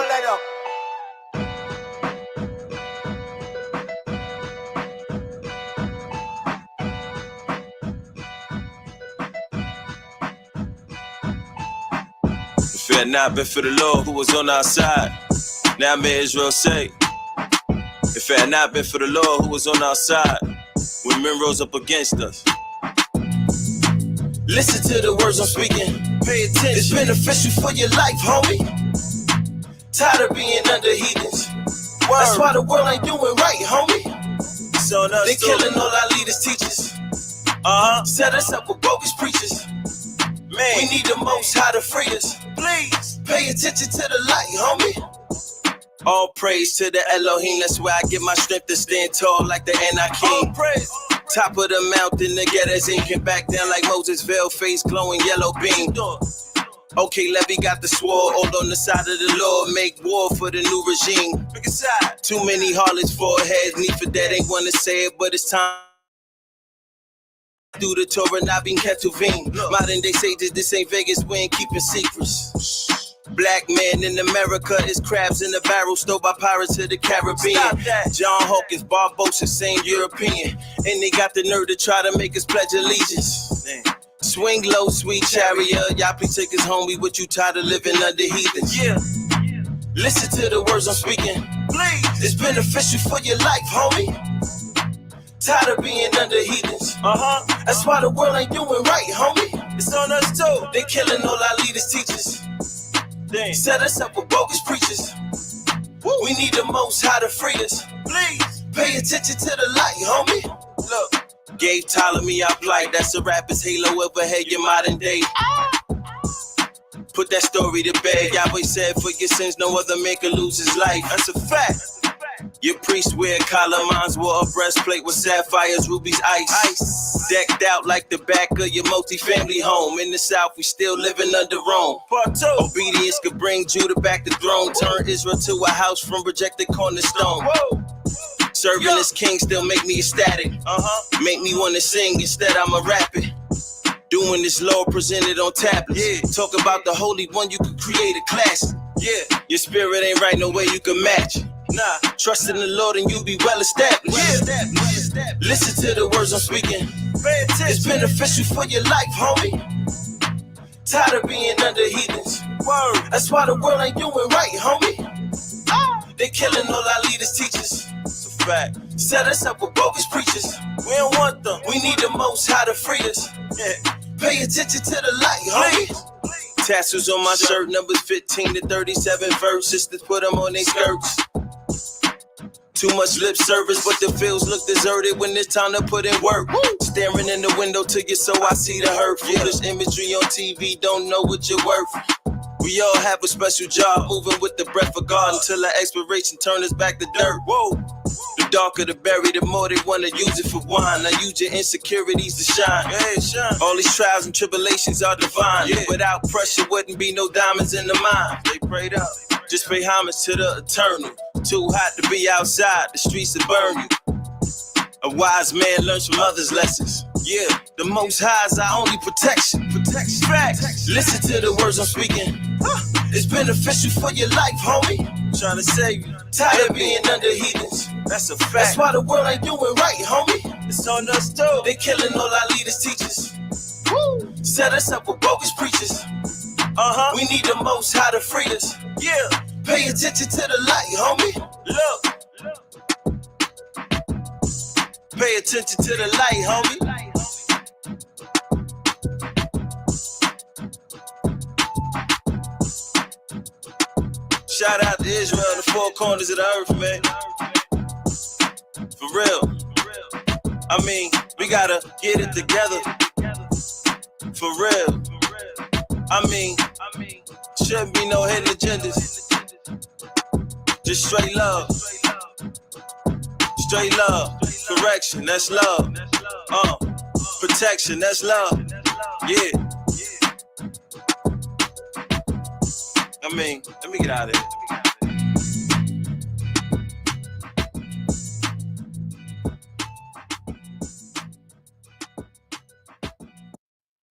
Pull that up. If it had not been for the Lord who was on our side, now may Israel say, if it had not been for the Lord who was on our side, when men rose up against us. Listen to the words I'm speaking, pay attention. It's beneficial for your life, homie. Tired of being under heathens. That's why the world ain't doing right, homie. So they killing all our leaders, teachers. Set us up with bogus preachers. Man, we need the Most High to free us. Please, pay attention to the light, homie. All praise to the Elohim. That's where I get my strength to stand tall like the Anakim. All praise. Top of the mountain, the Gerizim can back down like Moses' veiled face, glowing yellow beam. Okay, Levy got the sword, all on the side of the Lord, make war for the new regime. Pick a side. Too many harlots, foreheads, need for that, ain't wanna say it, but it's time. Through the Torah, not being Ketuvim. Modern day sages, this ain't Vegas, we ain't keeping secrets. Black man in America is crabs in a barrel, stole by pirates of the Caribbean. John Hawkins, Barbosa, same European. And they got the nerve to try to make us pledge allegiance. Swing low, sweet chariot. Y'all please take us home, we what you tired of living under heathens. Yeah. Listen to the words I'm speaking. Please. It's beneficial for your life, homie. Tired of being under heathens. That's why the world ain't doing right, homie. It's on us too. They killing all our leaders, teachers. Set us up with bogus preachers. We need the Most High to free us. Please, pay attention to the light, homie. Look, gave Ptolemy our plight. That's a rapper's halo overhead, your modern day. Put that story to bed. Yahweh said, for your sins, no other man can lose his life. That's a fact. Your priests wear collar, mines wore a breastplate with sapphires, rubies, ice. Decked out like the back of your multi-family home. In the South, we still living under Rome. Part two. Obedience could bring Judah back to throne. Turn Israel to a house from rejected cornerstone. Serving as king still make me ecstatic. Make me want to sing, instead I'ma rap it. Doing this law presented on tablets. Talk about the Holy One, you could create a classic. Your spirit ain't right, no way you can match it. Nah, trust in the Lord and you'll be well established. Listen to the words I'm speaking. It's beneficial for your life, homie. Tired of being under heathens. That's why the world ain't doing right, homie. They killing all our leaders, teachers. It's a fact. Set us up with bogus preachers. We don't want them. We need the Most High to free us. Pay attention to the light, homie. Tassels on my shirt, numbers 15 to 37 verse. Sisters put them on their skirts. Too much lip service, but the fields look deserted when it's time to put in work. Staring in the window to you so I see the hurt. Foolish imagery on TV, don't know what you're worth. We all have a special job, moving with the breath of God until our expiration turn us back to dirt. The darker the berry, the more they wanna use it for wine. Now use your insecurities to shine. All these trials and tribulations are divine. Without pressure, wouldn't be no diamonds in the mine. They prayed up. Just pay homage to the eternal. Too hot to be outside, the streets will burn you. A wise man learns from others' lessons. The Most High is our only protection. Facts. Listen to the words I'm speaking. It's beneficial for your life, homie. Trying to save you. Tired of being under heathens. That's a fact. That's why the world ain't doing right, homie. It's on us too. They killing all our leaders, teachers. Set us up with bogus preachers. We need the Most High to free us. Pay attention to the light, homie. Look. Pay attention to the light, homie. Shout out to Israel, the four corners of the earth, man. For real. I mean, we gotta get it together. For real. I mean, shouldn't be no hidden agendas. Just straight love. Straight love. Correction, that's love. Protection, that's love. I mean, let me get out of here.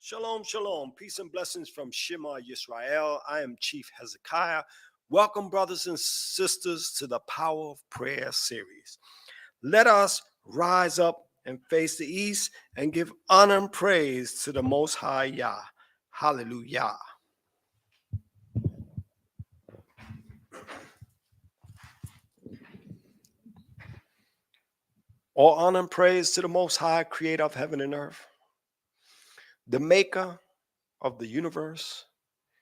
Shalom, shalom. Peace and blessings from Shema Yisrael. I am Chief HezekiYAH. Welcome, brothers and sisters, to the Power of Prayer series. Let us rise up and face the east and give honor and praise to the Most High Yah. Hallelujah. All honor and praise to the Most High, creator of heaven and earth, the maker of the universe,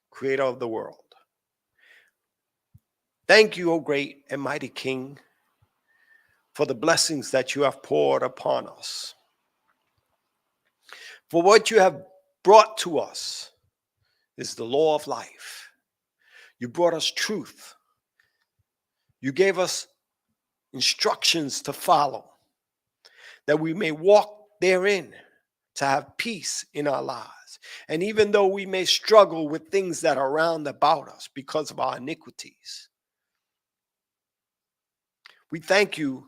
creator of the world. Thank you, O great and mighty King, for the blessings that you have poured upon us, for what you have brought to us is the law of life. You brought us truth. You gave us instructions to follow, that we may walk therein, to have peace in our lives. And even though we may struggle with things that are round about us because of our iniquities, we thank you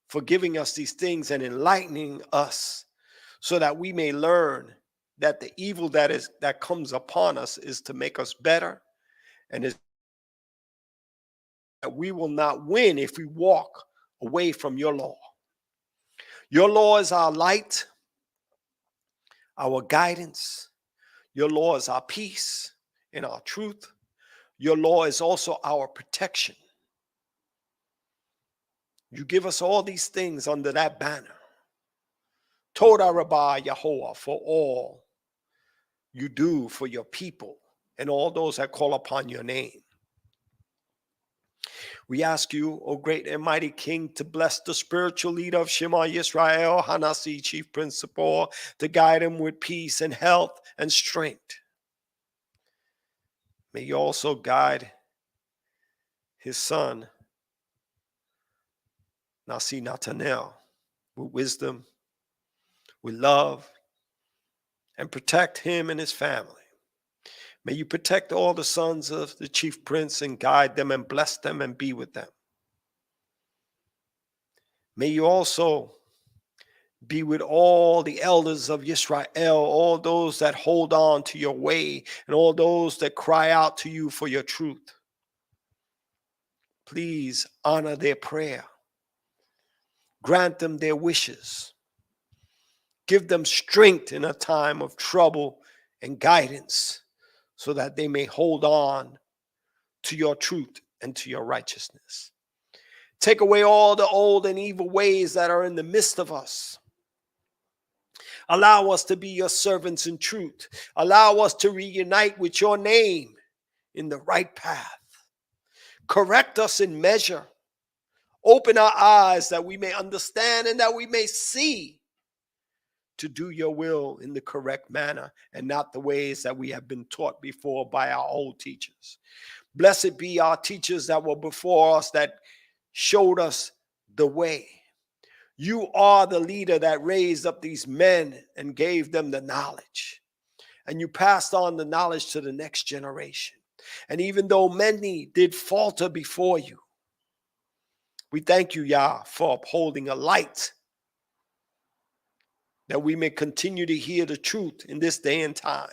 for giving us these things and enlightening us so that we may learn that the evil that comes upon us is to make us better, and is that we will not win if we walk away from your law. Your law is our light, our guidance. Your law is our peace and our truth. Your law is also our protection. You give us all these things under that banner. Toda Rabbah Yahuwah, for all you do for your people and all those that call upon your name. We ask you, O great and mighty King, to bless the spiritual leader of Shema Yisrael, Hanasi, chief principal, to guide him with peace and health and strength. May you also guide his son, Nasi Natanel, with wisdom, with love, and protect him and his family. May you protect all the sons of the chief prince and guide them and bless them and be with them. May you also be with all the elders of Israel, all those that hold on to your way, and all those that cry out to you for your truth. Please honor their prayer. Grant them their wishes. Give them strength in a time of trouble and guidance so that they may hold on to your truth and to your righteousness. Take away all the old and evil ways that are in the midst of us. Allow us to be your servants in truth. Allow us to reunite with your name in the right path. Correct us in measure. Open our eyes that we may understand and that we may see to do your will in the correct manner and not the ways that we have been taught before by our old teachers. Blessed be our teachers that were before us that showed us the way. You are the leader that raised up these men and gave them the knowledge. And you passed on the knowledge to the next generation. And even though many did falter before you, we thank you, Yah, for upholding a light that we may continue to hear the truth in this day and time.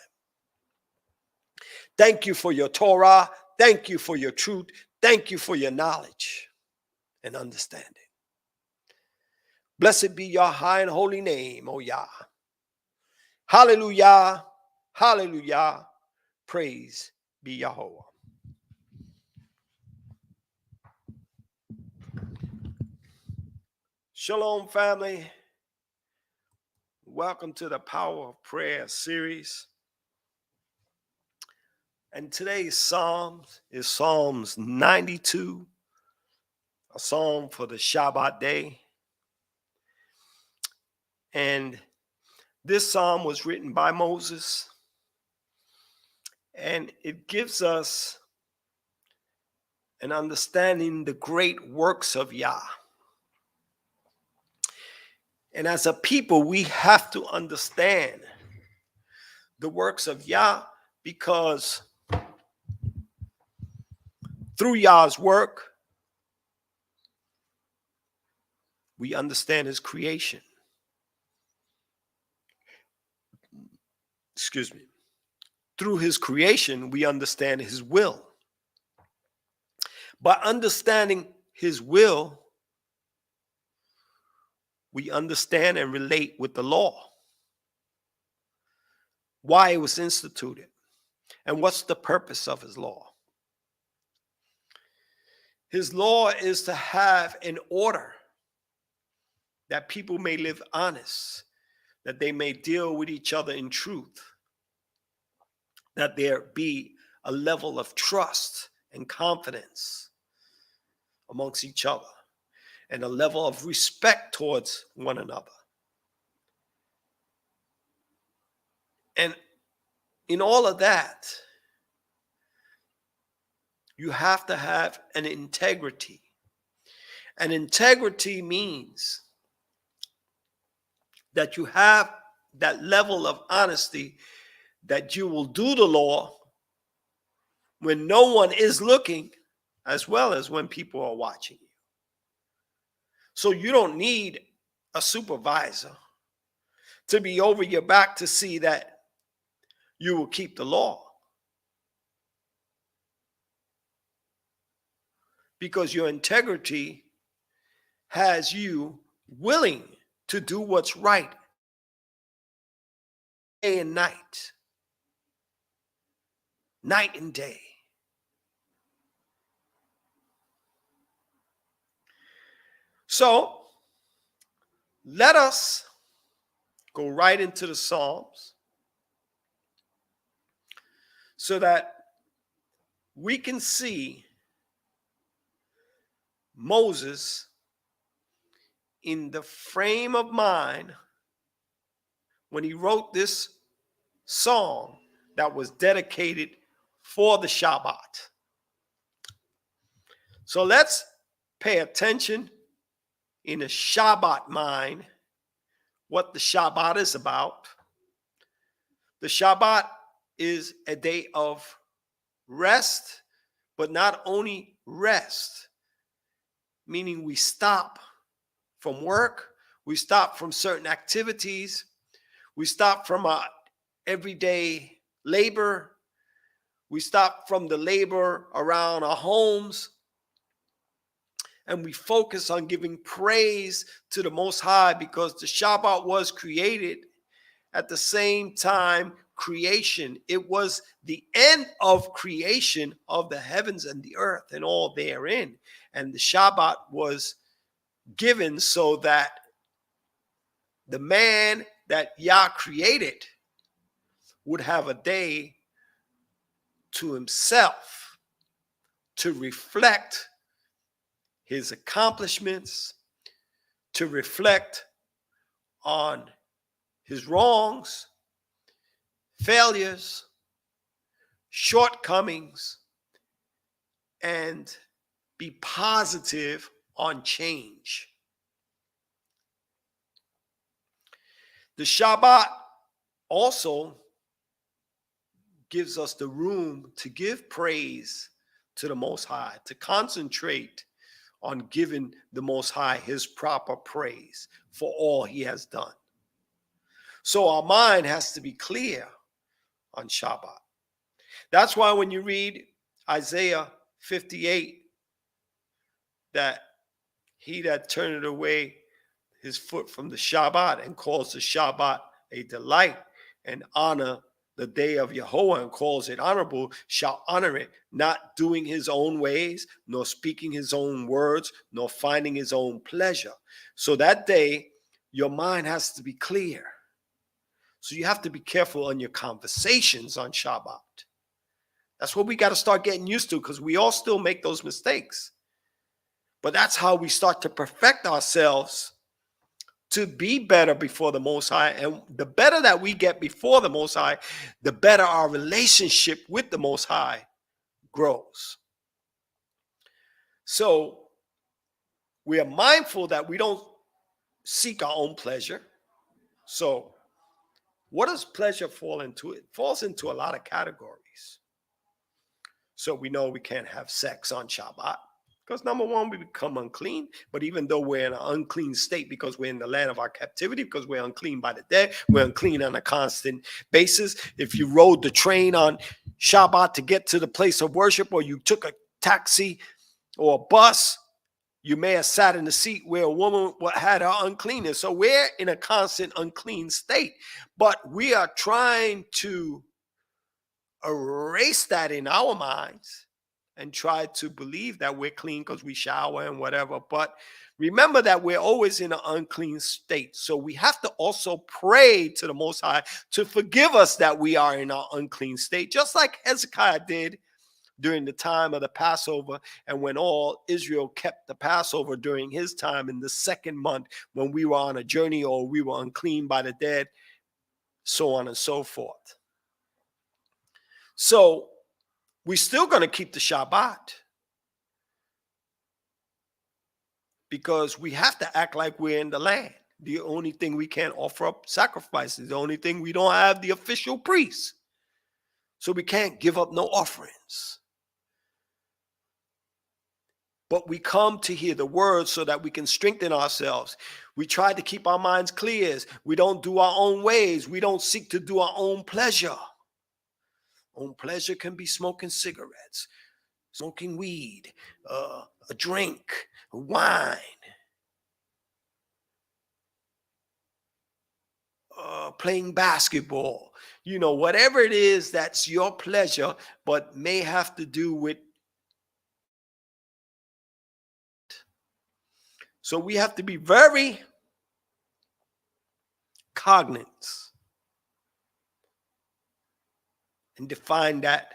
Thank you for your Torah. Thank you for your truth. Thank you for your knowledge and understanding. Blessed be your high and holy name, O Yah. Hallelujah. Hallelujah. Praise be Yahweh. Shalom, family. Welcome to the Power of Prayer series. And today's psalm is Psalms 92, a psalm for the Shabbat day. And this psalm was written by Moses. And it gives us an understanding the great works of Yah. And as a people, we have to understand the works of Yah, because through Yah's work, we understand his creation. Excuse me. Through his creation, we understand his will. By understanding his will, we understand and relate with the law, why it was instituted, and what's the purpose of his law. His law is to have an order that people may live honest, that they may deal with each other in truth, that there be a level of trust and confidence amongst each other, and a level of respect towards one another. And in all of that, you have to have an integrity. And integrity means that you have that level of honesty that you will do the law when no one is looking, as well as when people are watching you. So you don't need a supervisor to be over your back to see that you will keep the law, because your integrity has you willing to do what's right day and night, night and day. So let us go right into the Psalms so that we can see Moses in the frame of mind when he wrote this song that was dedicated for the Shabbat. So let's pay attention in a Shabbat mind what the Shabbat is about. The Shabbat is a day of rest, but not only rest, meaning we stop from work, we stop from certain activities, we stop from our everyday labor, we stop from the labor around our homes, and we focus on giving praise to the Most High, because the Shabbat was created at the same time creation. It was the end of creation of the heavens and the earth and all therein. And the Shabbat was given so that the man that Yah created would have a day to himself to reflect his accomplishments, to reflect on his wrongs, failures, shortcomings, and be positive on change. The Shabbat also gives us the room to give praise to the Most High, to concentrate on giving the Most High his proper praise for all he has done. So our mind has to be clear on Shabbat. That's why when you read Isaiah 58, that he that turneth away his foot from the Shabbat and calls the Shabbat a delight and honor the day of Yehovah and calls it honorable, shall honor it, not doing his own ways, nor speaking his own words, nor finding his own pleasure. So that day, your mind has to be clear. So you have to be careful on your conversations on Shabbat. That's what we got to start getting used to, because we all still make those mistakes. But that's how we start to perfect ourselves to be better before the Most High. And the better that we get before the Most High, the better our relationship with the Most High grows. So we are mindful that we don't seek our own pleasure. So what does pleasure fall into? It falls into a lot of categories. So we know we can't have sex on Shabbat, because number one, we become unclean. But even though we're in an unclean state because we're in the land of our captivity, because we're unclean by the day, we're unclean on a constant basis. If you rode the train on Shabbat to get to the place of worship, or you took a taxi or a bus, you may have sat in the seat where a woman had her uncleanness. So we're in a constant unclean state. But we are trying to erase that in our minds and try to believe that we're clean because we shower and whatever. But remember that we're always in an unclean state. So we have to also pray to the Most High to forgive us that we are in an unclean state, just like Hezekiah did during the time of the Passover, and when all Israel kept the Passover during his time in the second month, when we were on a journey or we were unclean by the dead, so on and so forth. So we're still going to keep the Shabbat because we have to act like we're in the land. The only thing we can't offer up sacrifices. The only thing we don't have the official priest. So we can't give up no offerings. But we come to hear the word so that we can strengthen ourselves. We try to keep our minds clear. We don't do our own ways. We don't seek to do our own pleasure. Own pleasure can be smoking cigarettes, smoking weed, a drink, wine, playing basketball. You know, whatever it is that's your pleasure, but may have to do with. So we have to be very cognizant and define that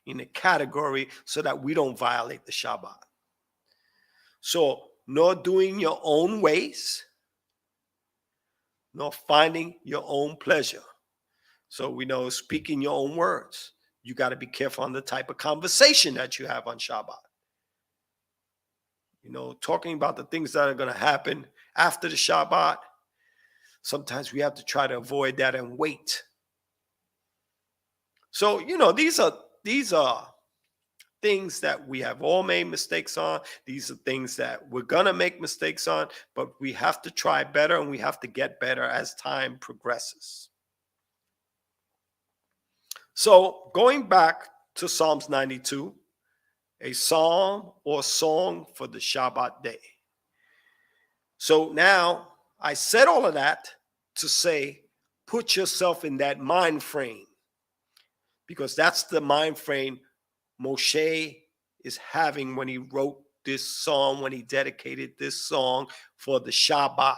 in a category so that we don't violate the Shabbat. So, nor doing your own ways, nor finding your own pleasure. So we know speaking your own words. You got to be careful on the type of conversation that you have on Shabbat. You know, talking about the things that are going to happen after the Shabbat. Sometimes we have to try to avoid that and wait. So, you know, these are things that we have all made mistakes on. These are things that we're going to make mistakes on, but we have to try better and we have to get better as time progresses. So going back to Psalms 92, a psalm or song for the Shabbat day. So now I said all of that to say, put yourself in that mind frame, because that's the mind frame Moshe is having when he wrote this psalm, when he dedicated this song for the Shabbat.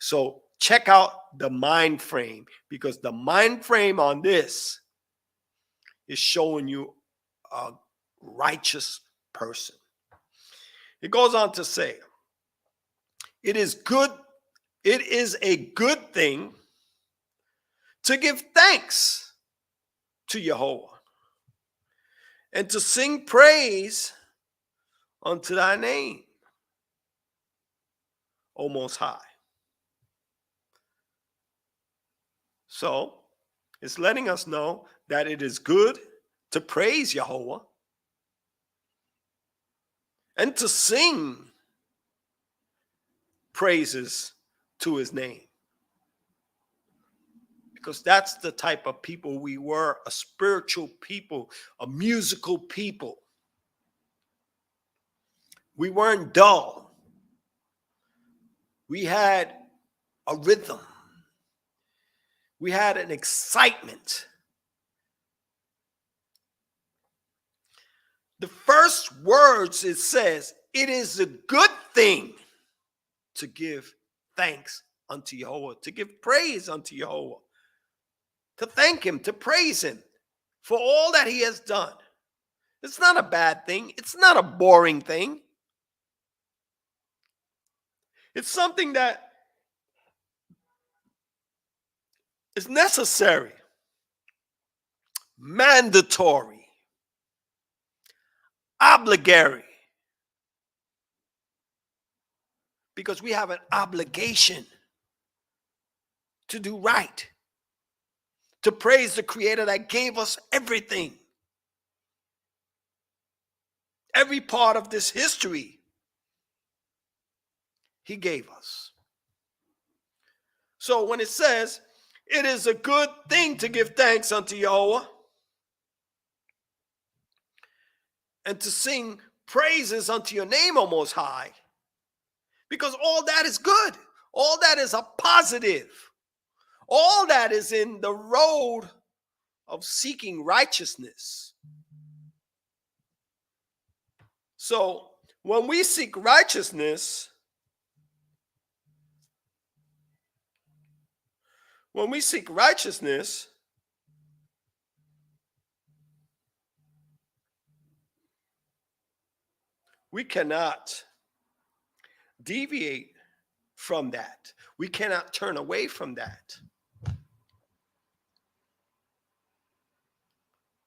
So check out the mind frame, because the mind frame on this is showing you a righteous person. It goes on to say, it is a good thing to give thanks to Jehovah and to sing praise unto thy name, O Most High. So it's letting us know that it is good to praise Jehovah and to sing praises to his name. Because that's the type of people we were, a spiritual people, a musical people. We weren't dull. We had a rhythm. We had an excitement. The first words it says, it is a good thing to give thanks unto Jehovah, to give praise unto Jehovah, to thank him, to praise him for all that he has done. It's not a bad thing. It's not a boring thing. It's something that is necessary, mandatory, obligatory, because we have an obligation to do right, to praise the Creator that gave us everything. Every part of this history, he gave us. So when it says, it is a good thing to give thanks unto Jehovah and to sing praises unto your name, O Most High, because all that is good. All that is a positive. All that is in the road of seeking righteousness. So when we seek righteousness, we cannot deviate from that. We cannot turn away from that.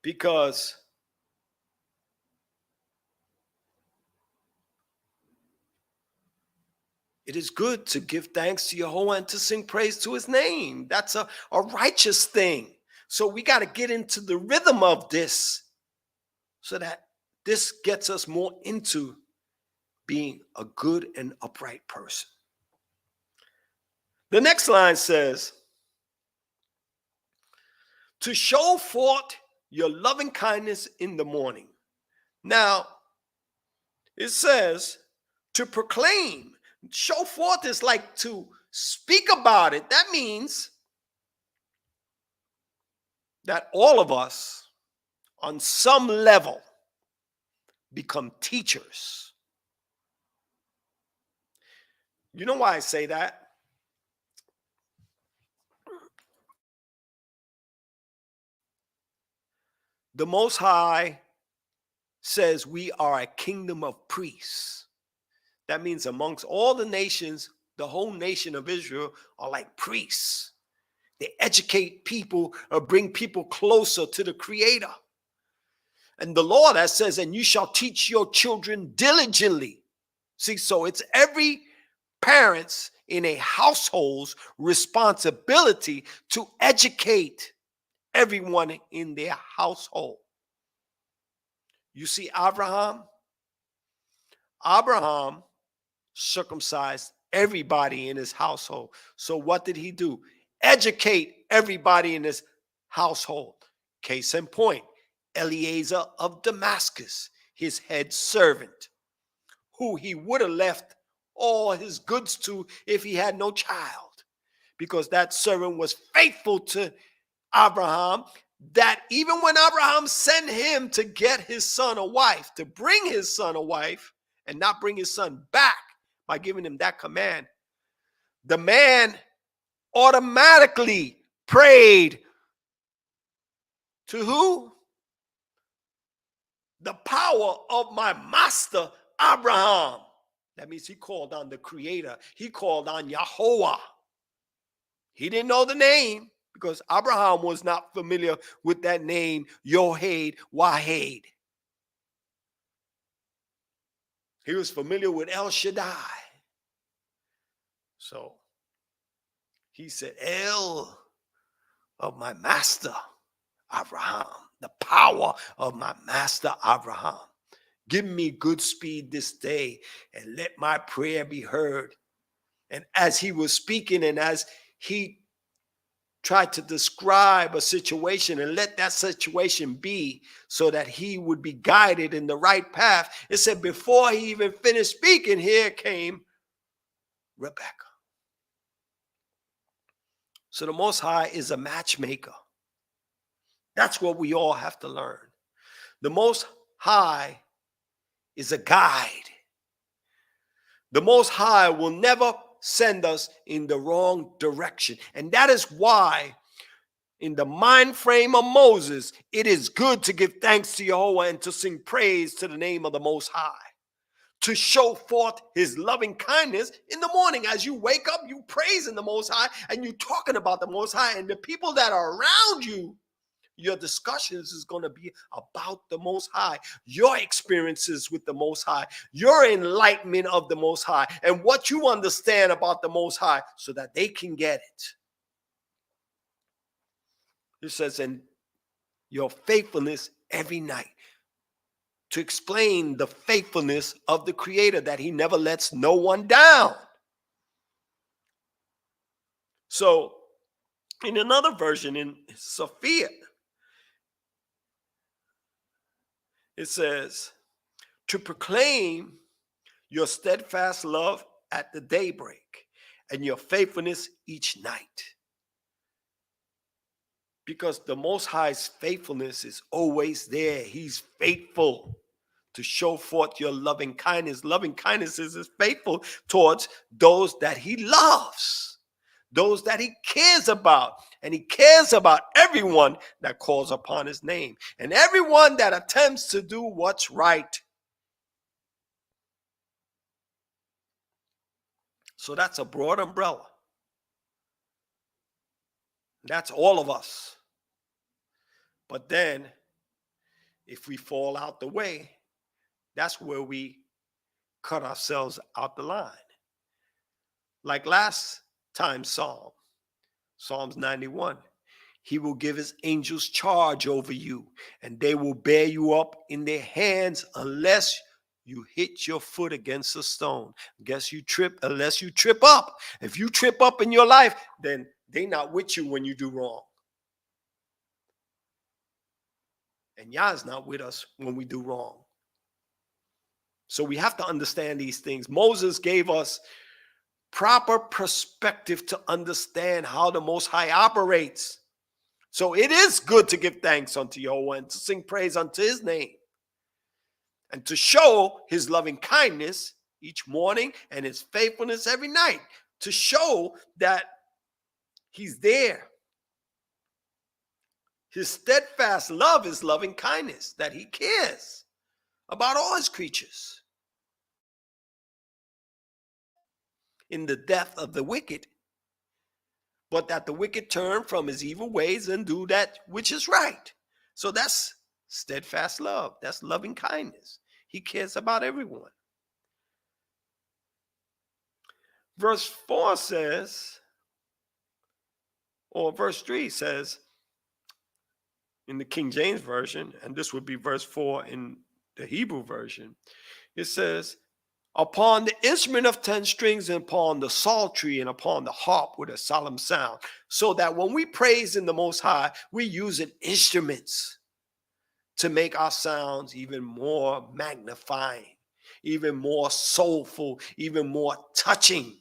Because it is good to give thanks to Jehovah and to sing praise to his name. That's a righteous thing. So we got to get into the rhythm of this so that this gets us more into being a good and upright person. The next line says, to show forth your loving kindness in the morning. Now, it says to proclaim. Show forth is like to speak about it. That means that all of us, on some level, become teachers. You know why I say that? The Most High says we are a kingdom of priests. That means amongst all the nations, the whole nation of Israel are like priests. They educate people or bring people closer to the Creator. And the Lord that says, and you shall teach your children diligently. See, so it's every parent's in a household's responsibility to educate everyone in their household. You see, Abraham circumcised everybody in his household. So what did he do? Educate everybody in his household. Case in point, Eliezer of Damascus, his head servant, who he would have left all his goods to if he had no child, because that servant was faithful to Abraham, that even when Abraham sent him to get his son a wife, to bring his son a wife and not bring his son back by giving him that command, the man automatically prayed to who? The power of my master Abraham. That means he called on the Creator. He called on Yahweh. He didn't know the name because Abraham was not familiar with that name, Yohed Wahed. He was familiar with El Shaddai. So he said, El of my master Abraham, the power of my master Abraham. Give me good speed this day and let my prayer be heard. And as he was speaking and as he tried to describe a situation and let that situation be so that he would be guided in the right path, it said before he even finished speaking, here came Rebecca. So the Most High is a matchmaker. That's what we all have to learn. The Most High is a guide. The Most High will never send us in the wrong direction. And that is why in the mind frame of Moses, it is good to give thanks to Jehovah and to sing praise to the name of the Most High. To show forth his loving kindness in the morning. As you wake up, you praising the Most High and you talking about the Most High, and the people that are around you, your discussions is going to be about the Most High, your experiences with the Most High, your enlightenment of the Most High, and what you understand about the Most High so that they can get it. It says, and your faithfulness every night. To explain the faithfulness of the Creator, that he never lets no one down. So in another version, in Sophia, it says, to proclaim your steadfast love at the daybreak and your faithfulness each night. Because the Most High's faithfulness is always there. He's faithful to show forth your loving kindness. Loving kindness is faithful towards those that he loves, those that he cares about. And he cares about everyone that calls upon his name and everyone that attempts to do what's right. So that's a broad umbrella. That's all of us. But then, if we fall out the way, that's where we cut ourselves out the line. Like last time Psalms 91. He will give his angels charge over you, and they will bear you up in their hands unless you hit your foot against a stone. Unless you trip up. If you trip up in your life, then they're not with you when you do wrong. And Yah is not with us when we do wrong. So we have to understand these things. Moses gave us proper perspective to understand how the Most High operates. So it is good to give thanks unto Yahweh and to sing praise unto his name and to show his loving kindness each morning and his faithfulness every night, to show that he's there. His steadfast love is loving kindness, that he cares about all his creatures. In the death of the wicked, but that the wicked turn from his evil ways and do that which is right. So that's steadfast love. That's loving kindness. He cares about everyone. Verse 4 says, or verse 3 says, in the King James Version, and this would be verse 4 in the Hebrew version, it says, upon the instrument of 10 strings and upon the psaltery and upon the harp with a solemn sound. So that when we praise in the Most High, we use instruments to make our sounds even more magnifying, even more soulful, even more touching.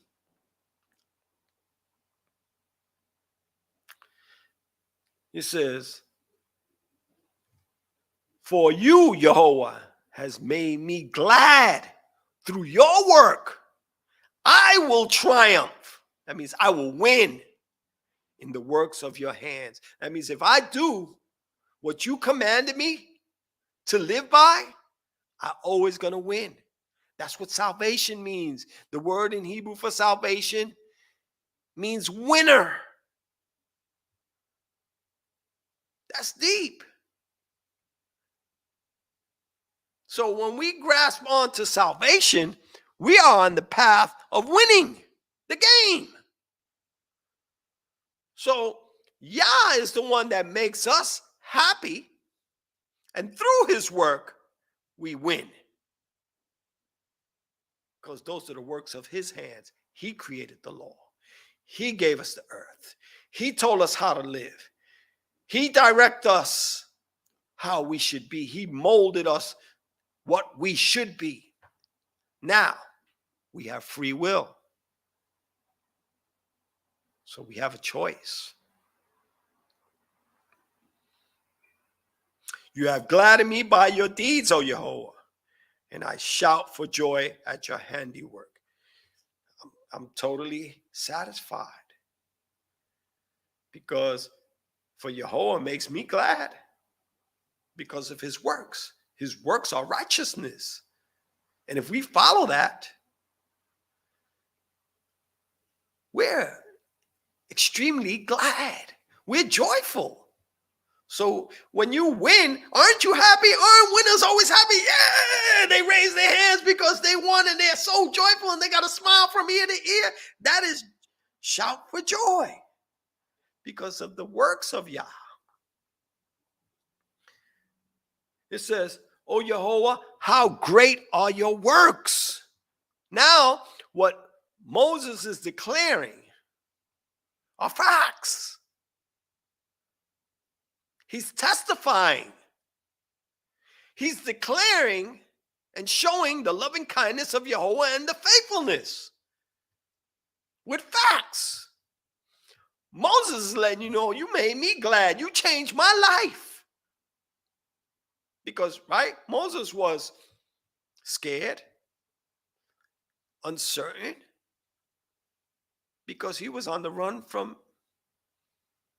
It says, for you, Yehovah, has made me glad through your work. I will triumph. That means I will win in the works of your hands. That means if I do what you commanded me to live by, I'm always going to win. That's what salvation means. The word in Hebrew for salvation means winner. That's deep. So when we grasp onto salvation, we are on the path of winning the game. So Yah is the one that makes us happy, and through his work, we win. Because those are the works of his hands. He created the law. He gave us the earth. He told us how to live. He directed us how we should be. He molded us what we should be. Now, we have free will. So we have a choice. You have gladdened me by your deeds, O Yehovah, and I shout for joy at your handiwork. I'm totally satisfied because for Yehovah makes me glad because of his works. His works are righteousness. And if we follow that, we're extremely glad. We're joyful. So when you win, aren't you happy? Aren't winners always happy? Yeah, they raise their hands because they won and they're so joyful and they got a smile from ear to ear. That is shout for joy because of the works of Yah. It says, O Yehovah, how great are your works. Now, what Moses is declaring are facts. He's testifying. He's declaring and showing the loving kindness of Yahweh and the faithfulness with facts. Moses is letting you know, you made me glad. You changed my life. Because, right, Moses was scared, uncertain, because he was on the run from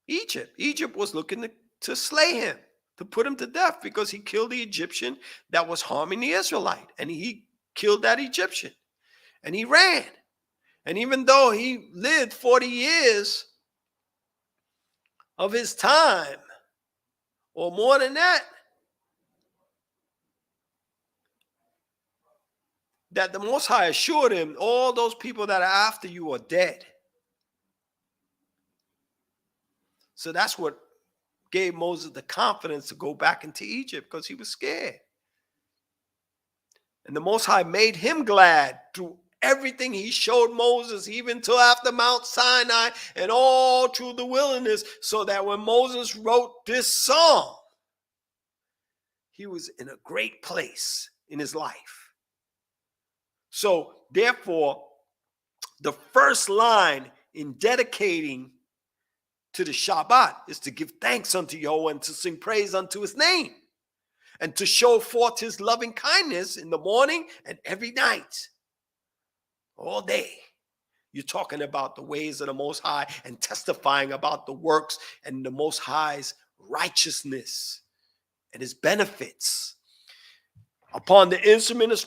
Egypt. Egypt was looking to slay him, to put him to death, because he killed the Egyptian that was harming the Israelite. And he killed that Egyptian. And he ran. And even though he lived 40 years of his time, or more than that, that the Most High assured him, all those people that are after you are dead. So that's what gave Moses the confidence to go back into Egypt, because he was scared. And the Most High made him glad through everything he showed Moses, even till after Mount Sinai and all through the wilderness, so that when Moses wrote this song, he was in a great place in his life. So, therefore, the first line in dedicating to the Shabbat is to give thanks unto Yahweh and to sing praise unto his name and to show forth his loving kindness in the morning and every night, all day. You're talking about the ways of the Most High and testifying about the works and the Most High's righteousness and his benefits. Upon the instrument of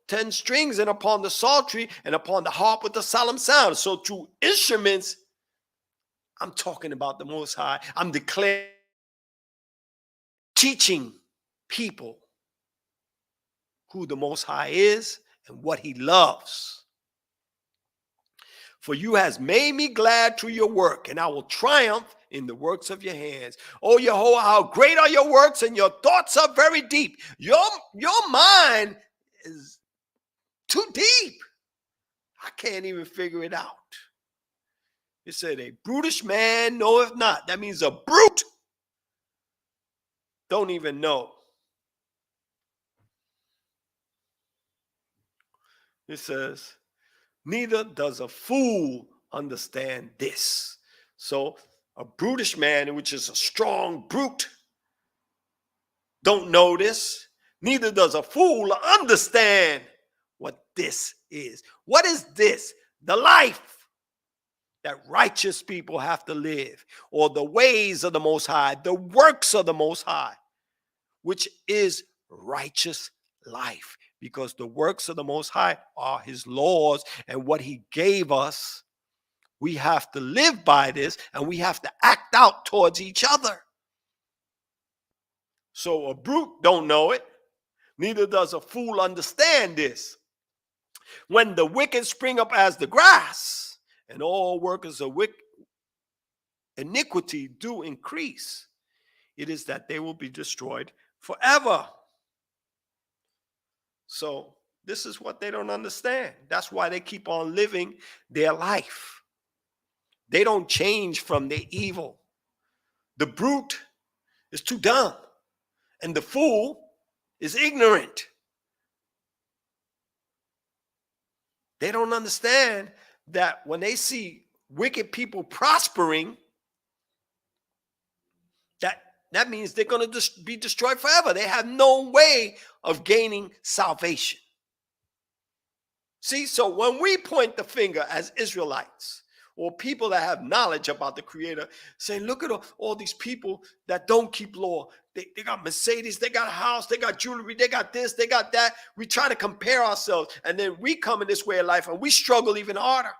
10 strings, and upon the psaltery, and upon the harp with the solemn sound. So through instruments, I'm talking about the Most High. I'm declaring, teaching people who the Most High is and what he loves. For you has made me glad through your work, and I will triumph in the works of your hands. O Yahweh, how great are your works, and your thoughts are very deep. Your mind is too deep. I can't even figure it out. It said, a brutish man knoweth not. That means a brute don't even know. It says, neither does a fool understand this. So a brutish man, which is a strong brute, don't know this. Neither does a fool understand what this is. What is this? The life that righteous people have to live, or the ways of the Most High, the works of the Most High, which is righteous life, because the works of the Most High are his laws and what he gave us. We have to live by this, and we have to act out towards each other. So a brute don't know it. Neither does a fool understand this. When the wicked spring up as the grass, and all workers of iniquity do increase, it is that they will be destroyed forever. So this is what they don't understand. That's why they keep on living their life. They don't change from their evil. The brute is too dumb, and the fool is ignorant. They don't understand that when they see wicked people prospering, that means they're going to be destroyed forever. They have no way of gaining salvation. See, so when we point the finger as Israelites or people that have knowledge about the Creator, saying, look at all these people that don't keep law. They got Mercedes, they got a house, they got jewelry, they got this, they got that. We try to compare ourselves, and then we come in this way of life and we struggle even harder.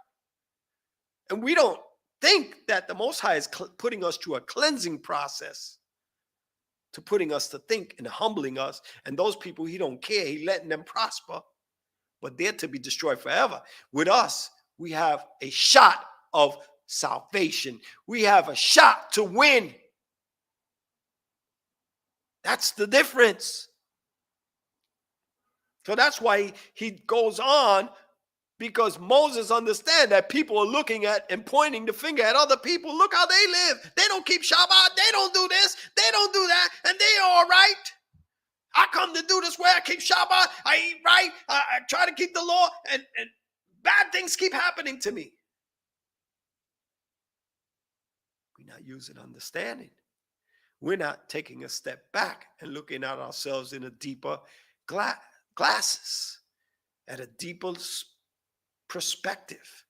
And we don't think that the Most High is putting us through a cleansing process, to putting us to think and humbling us. And those people, he don't care. He letting them prosper, but they're to be destroyed forever. With us, we have a shot of salvation. We have a shot to win. That's the difference. So that's why he goes on, because Moses understands that people are looking at and pointing the finger at other people. Look how they live. They don't keep Shabbat. They don't do this. They don't do that. And they are all right. I come to do this way. I keep Shabbat. I eat right. I try to keep the law. And bad things keep happening to me. We're not using understanding. We're not taking a step back and looking at ourselves in a deeper glasses, at a deeper perspective.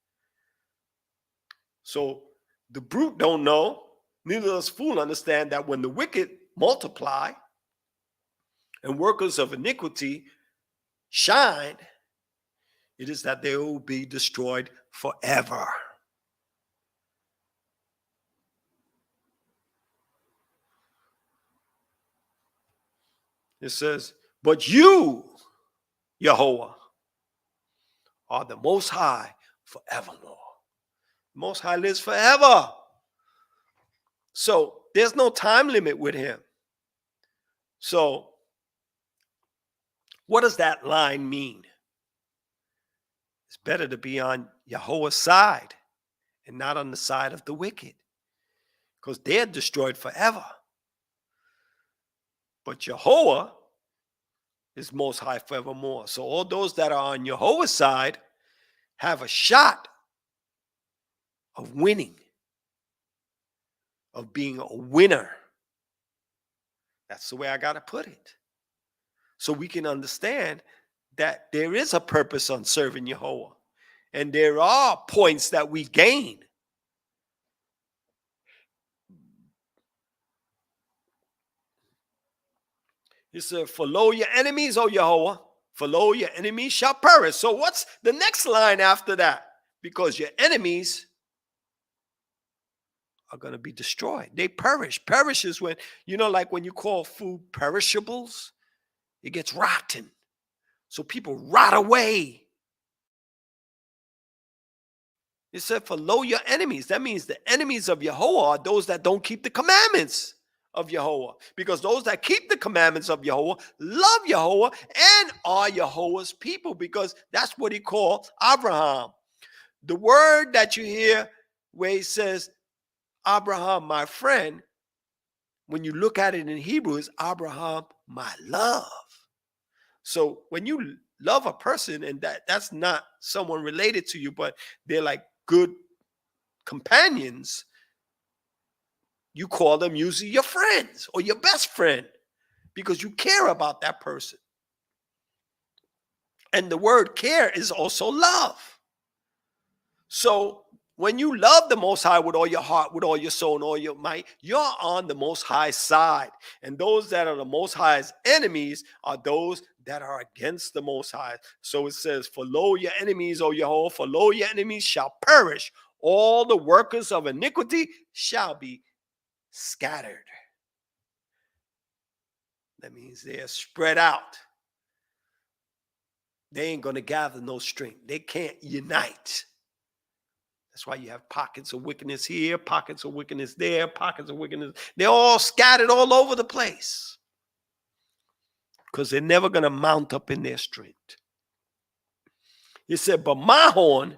So the brute don't know, neither does fool understand that when the wicked multiply and workers of iniquity shine, it is that they will be destroyed forever. It says, but you, Yahweh, are the Most High forevermore. The Most High lives forever. So there's no time limit with him. So what does that line mean? It's better to be on Yahweh's side and not on the side of the wicked, because they're destroyed forever. But Jehovah is Most High forevermore. So all those that are on Jehovah's side have a shot of winning, of being a winner. That's the way I got to put it. So we can understand that there is a purpose on serving Jehovah. And there are points that we gain. He said, follow your enemies, O Jehovah. Follow your enemies shall perish. So what's the next line after that? Because your enemies are going to be destroyed. They perish. Perish is when, like when you call food perishables, it gets rotten. So people rot away. It said, follow your enemies. That means the enemies of Jehovah are those that don't keep the commandments of Jehovah. Because those that keep the commandments of Jehovah love Jehovah and are Jehovah's people, because that's what he called Abraham. The word that you hear where he says, Abraham, my friend, when you look at it in Hebrew, is Abraham, my love. So when you love a person, and that's not someone related to you, but they're like good companions, you call them usually your friends or your best friend because you care about that person. And the word care is also love. So when you love the Most High with all your heart, with all your soul, and all your might, you're on the Most High side. And those that are the Most High's enemies are those that are against the Most High. So it says, follow your enemies, O Jehovah, follow your enemies shall perish. All the workers of iniquity shall be scattered. That means they are spread out. They ain't going to gather no strength. They can't unite. That's why you have pockets of wickedness here, pockets of wickedness there, pockets of wickedness. They're all scattered all over the place because they're never going to mount up in their strength. He said, but my horn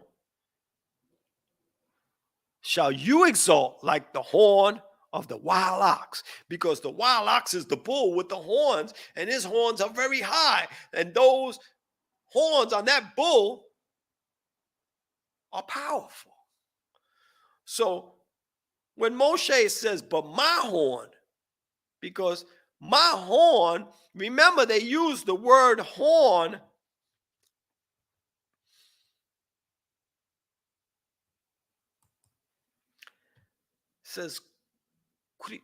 shall you exalt like the horn of the wild ox, because the wild ox is the bull with the horns, and his horns are very high. And those horns on that bull are powerful. So when Moshe says, but my horn, because my horn, remember they use the word horn says queen,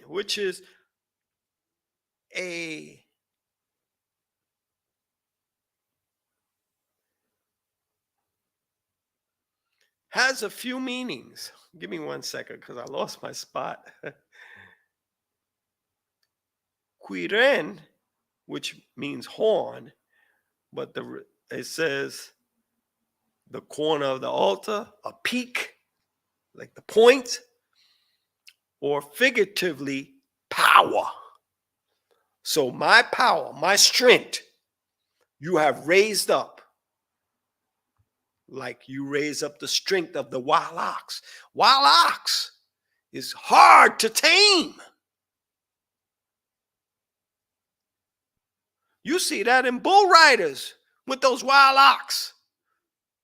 which is has a few meanings. Give me 1 second because I lost my spot. Quiren, which means horn, but it says the corner of the altar, a peak, like the point, or figuratively, power. So my power, my strength, you have raised up, like you raise up the strength of the wild ox. Wild ox is hard to tame. You see that in bull riders with those wild ox.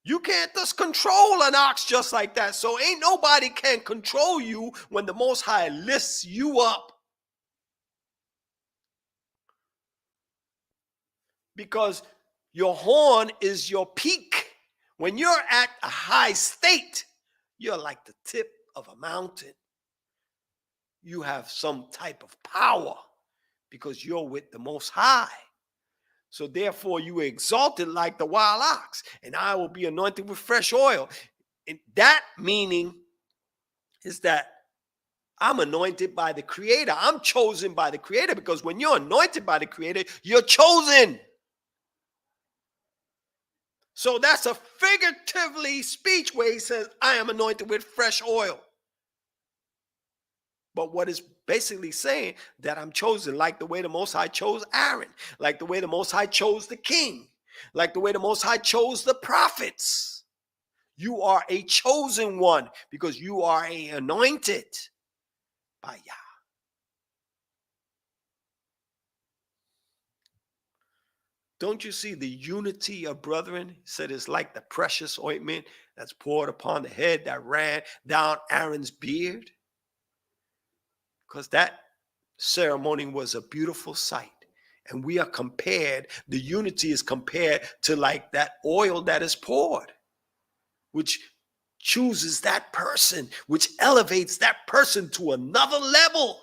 You can't just control an ox just like that. So ain't nobody can control you when the Most High lifts you up. Because your horn is your peak. When you're at a high state, you're like the tip of a mountain. You have some type of power because you're with the Most High. So therefore you are exalted like the wild ox, and I will be anointed with fresh oil. And that meaning is that I'm anointed by the Creator. I'm chosen by the Creator, because when you're anointed by the Creator, you're chosen. So that's a figuratively speech where he says, I am anointed with fresh oil. But what is basically saying that I'm chosen, like the way the Most High chose Aaron, like the way the Most High chose the king, like the way the Most High chose the prophets. You are a chosen one because you are anointed by Yah. Don't you see the unity of brethren? He said it's like the precious ointment that's poured upon the head that ran down Aaron's beard. Because that ceremony was a beautiful sight. And we are compared, the unity is compared to like that oil that is poured, which chooses that person, which elevates that person to another level.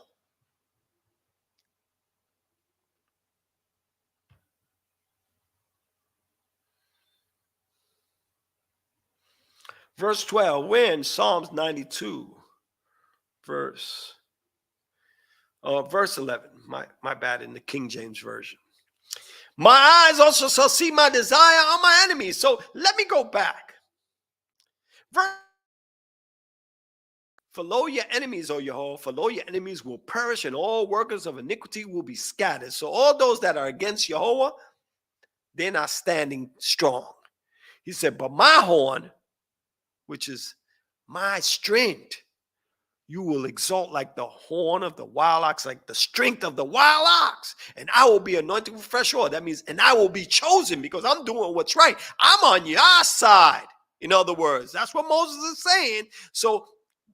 Verse 12, we're in Psalms 92, verse 11. My bad, in the King James Version. My eyes also shall see my desire on my enemies. So let me go back. Follow your enemies, O Yahweh. Follow your enemies will perish, and all workers of iniquity will be scattered. So all those that are against Yahweh, they're not standing strong. He said, but my horn, which is my strength, you will exalt like the horn of the wild ox, like the strength of the wild ox. And I will be anointed with fresh oil. That means, and I will be chosen because I'm doing what's right. I'm on your side. In other words, that's what Moses is saying. So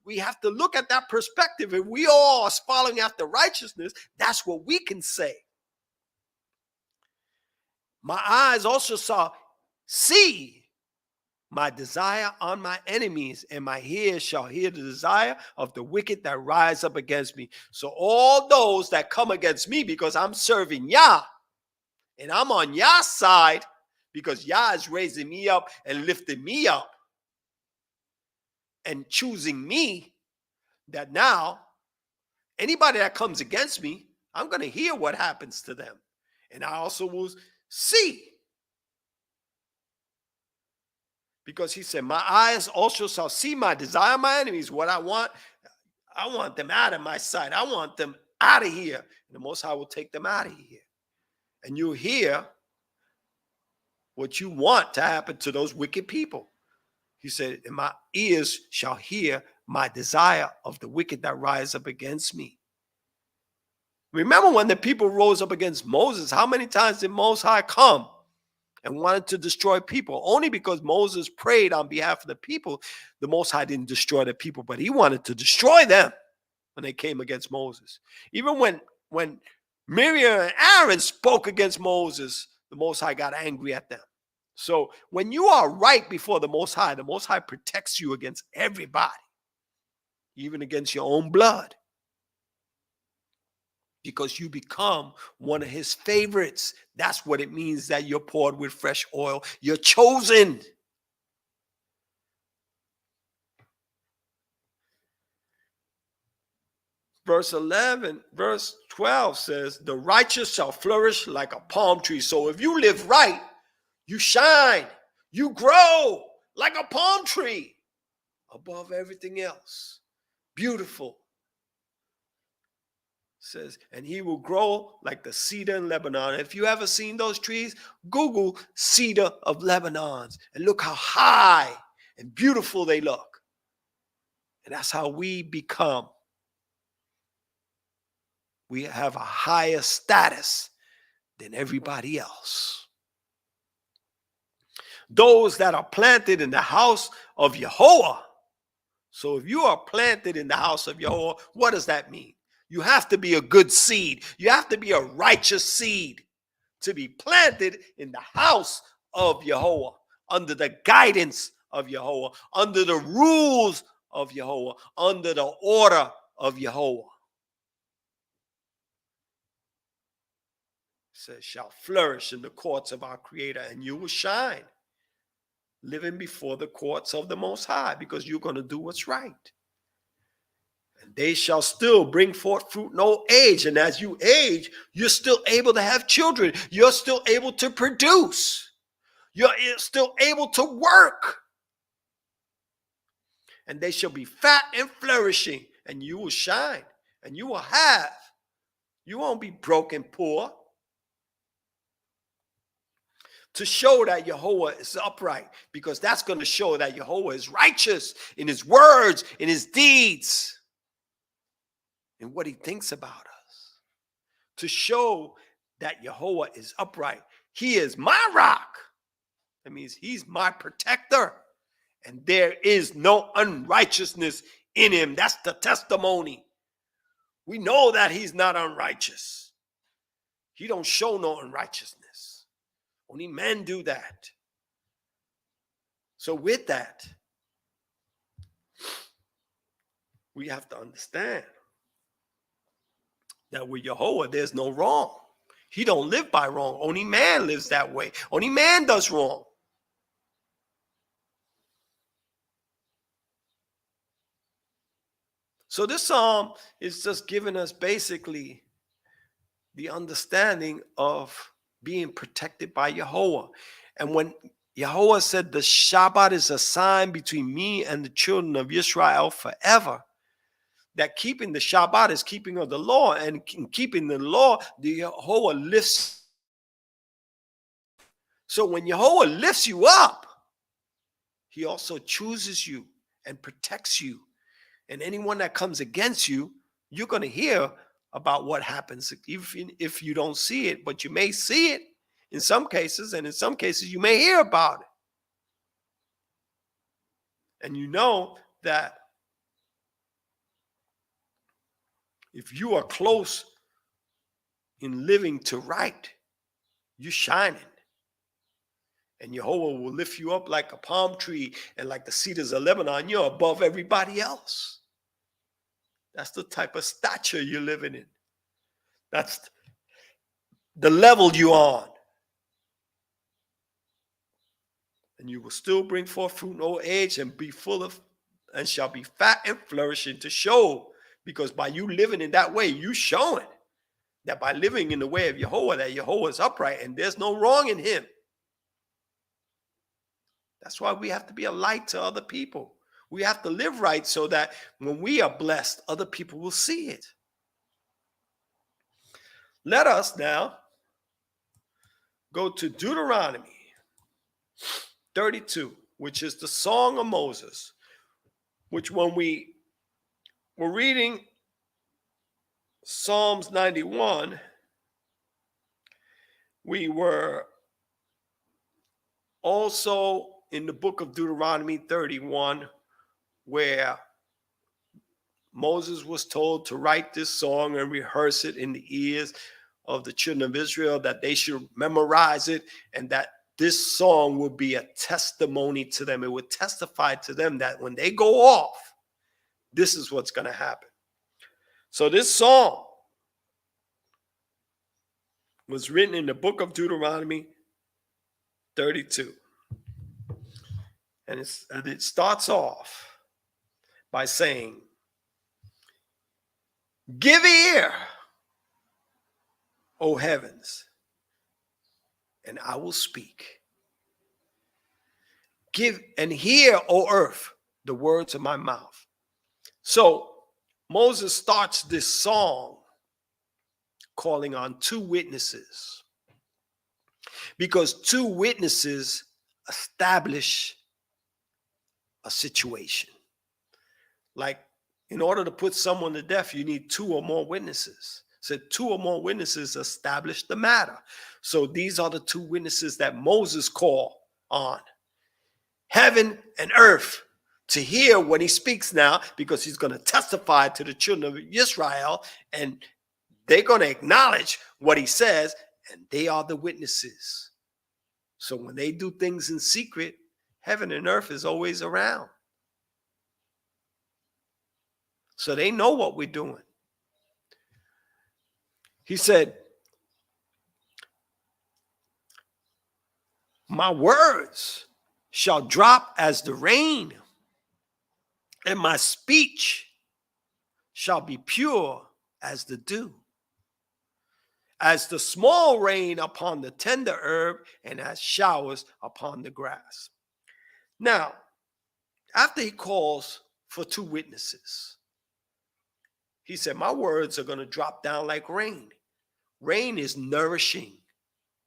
we have to look at that perspective. If we all are following after righteousness, that's what we can say. My eyes also see my desire on my enemies, and my ears shall hear the desire of the wicked that rise up against me. So all those that come against me, because I'm serving Yah, and I'm on Yah's side, because Yah is raising me up and lifting me up and choosing me, that now anybody that comes against me, I'm going to hear what happens to them. And I also will see. Because he said, my eyes also shall see my desire, my enemies. What I want them out of my sight. I want them out of here. And the Most High will take them out of here. And you'll hear what you want to happen to those wicked people. He said, and my ears shall hear my desire of the wicked that rise up against me. Remember when the people rose up against Moses, how many times did Most High come and wanted to destroy people? Only because Moses prayed on behalf of the people, the Most High didn't destroy the people, but he wanted to destroy them when they came against Moses. Even when Miriam and Aaron spoke against Moses, the Most High got angry at them. So when you are right before the Most High protects you against everybody, even against your own blood, because you become one of his favorites. That's what it means that you're poured with fresh oil. You're chosen. Verse 12 says, the righteous shall flourish like a palm tree. So if you live right, you shine, you grow like a palm tree above everything else. Beautiful. Says, and he will grow like the cedar in Lebanon. If you ever seen those trees, Google cedar of Lebanon and look how high and beautiful they look. And that's how we become We have a higher status than everybody else. Those that are planted in the house of Yahweh. So if you are planted in the house of Yahweh, what does that mean? You have to be a good seed. You have to be a righteous seed to be planted in the house of Yahweh, under the guidance of Yahweh, under the rules of Yahweh, under the order of Yahweh. It says, shall flourish in the courts of our Creator, and you will shine, living before the courts of the Most High, because you're going to do what's right. And they shall still bring forth fruit in old age. And as you age, you're still able to have children. You're still able to produce. You're still able to work. And they shall be fat and flourishing, and you will shine, and you will have. You won't be broke and poor. To show that Yahweh is upright, because that's going to show that Yahweh is righteous in his words, in his deeds, in what he thinks about us. To show that Yahweh is upright. He is my rock. That means he's my protector. And there is no unrighteousness in him. That's the testimony. We know that he's not unrighteous. He don't show no unrighteousness. Only men do that. So with that, we have to understand that with Yahweh, there's no wrong. He don't live by wrong. Only man lives that way. Only man does wrong. So this psalm is just giving us basically the understanding of being protected by Yahweh. And when Yahweh said the Shabbat is a sign between me and the children of Israel forever, that keeping the Shabbat is keeping of the law, and in keeping the law, the Yahweh lifts. So when Yahweh lifts you up, he also chooses you and protects you. And anyone that comes against you, you're going to hear about what happens, even if you don't see it, but you may see it in some cases, and in some cases you may hear about it. And you know that if you are close in living to right, you're shining. And Jehovah will lift you up like a palm tree and like the cedars of Lebanon. You're above everybody else. That's the type of stature you're living in. That's the level you're on. And you will still bring forth fruit in old age and be full of, and shall be fat and flourishing, to show, because by you living in that way, you showing that by living in the way of Jehovah, that Jehovah is upright and there's no wrong in him. That's why we have to be a light to other people. We have to live right so that when we are blessed, other people will see it. Let us now go to Deuteronomy 32, which is the Song of Moses, which when we were reading Psalms 91, we were also in the book of Deuteronomy 31, where Moses was told to write this song and rehearse it in the ears of the children of Israel, that they should memorize it, and that this song would be a testimony to them. It would testify to them that when they go off, this is what's going to happen. So this song was written in the book of Deuteronomy 32. And it starts off by saying, "Give ear, O heavens, and I will speak. Give and hear, O earth, the words of my mouth." So Moses starts this song calling on two witnesses, because two witnesses establish a situation. Like, in order to put someone to death, you need two or more witnesses. Said 2 or more witnesses establish the matter. So these are the 2 witnesses that Moses called on. Heaven and earth to hear what he speaks now, because he's going to testify to the children of Israel, and they're going to acknowledge what he says, and they are the witnesses. So when they do things in secret, heaven and earth is always around. So they know what we're doing. He said, my words shall drop as the rain, and my speech shall be pure as the dew, as the small rain upon the tender herb, and as showers upon the grass. Now, after he calls for 2 witnesses, he said, my words are going to drop down like rain. Rain is nourishing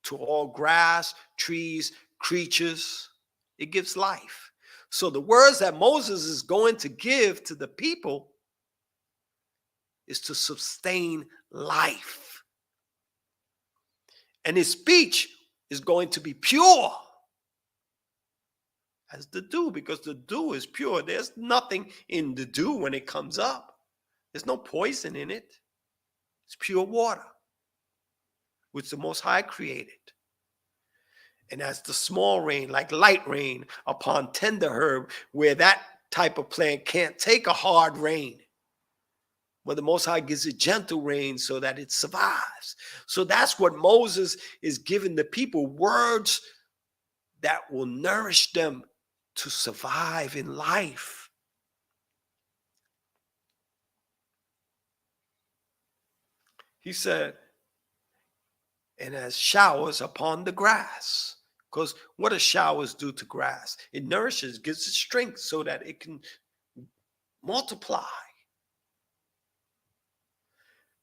to all grass, trees, creatures. It gives life. So the words that Moses is going to give to the people is to sustain life. And his speech is going to be pure as the dew, because the dew is pure. There's nothing in the dew when it comes up. There's no poison in it. It's pure water, which the Most High created. And as the small rain, like light rain upon tender herb, where that type of plant can't take a hard rain, but the Most High gives it gentle rain so that it survives. So that's what Moses is giving the people, words that will nourish them to survive in life. He said, and as showers upon the grass. Because what do showers do to grass? It nourishes, gives it strength so that it can multiply.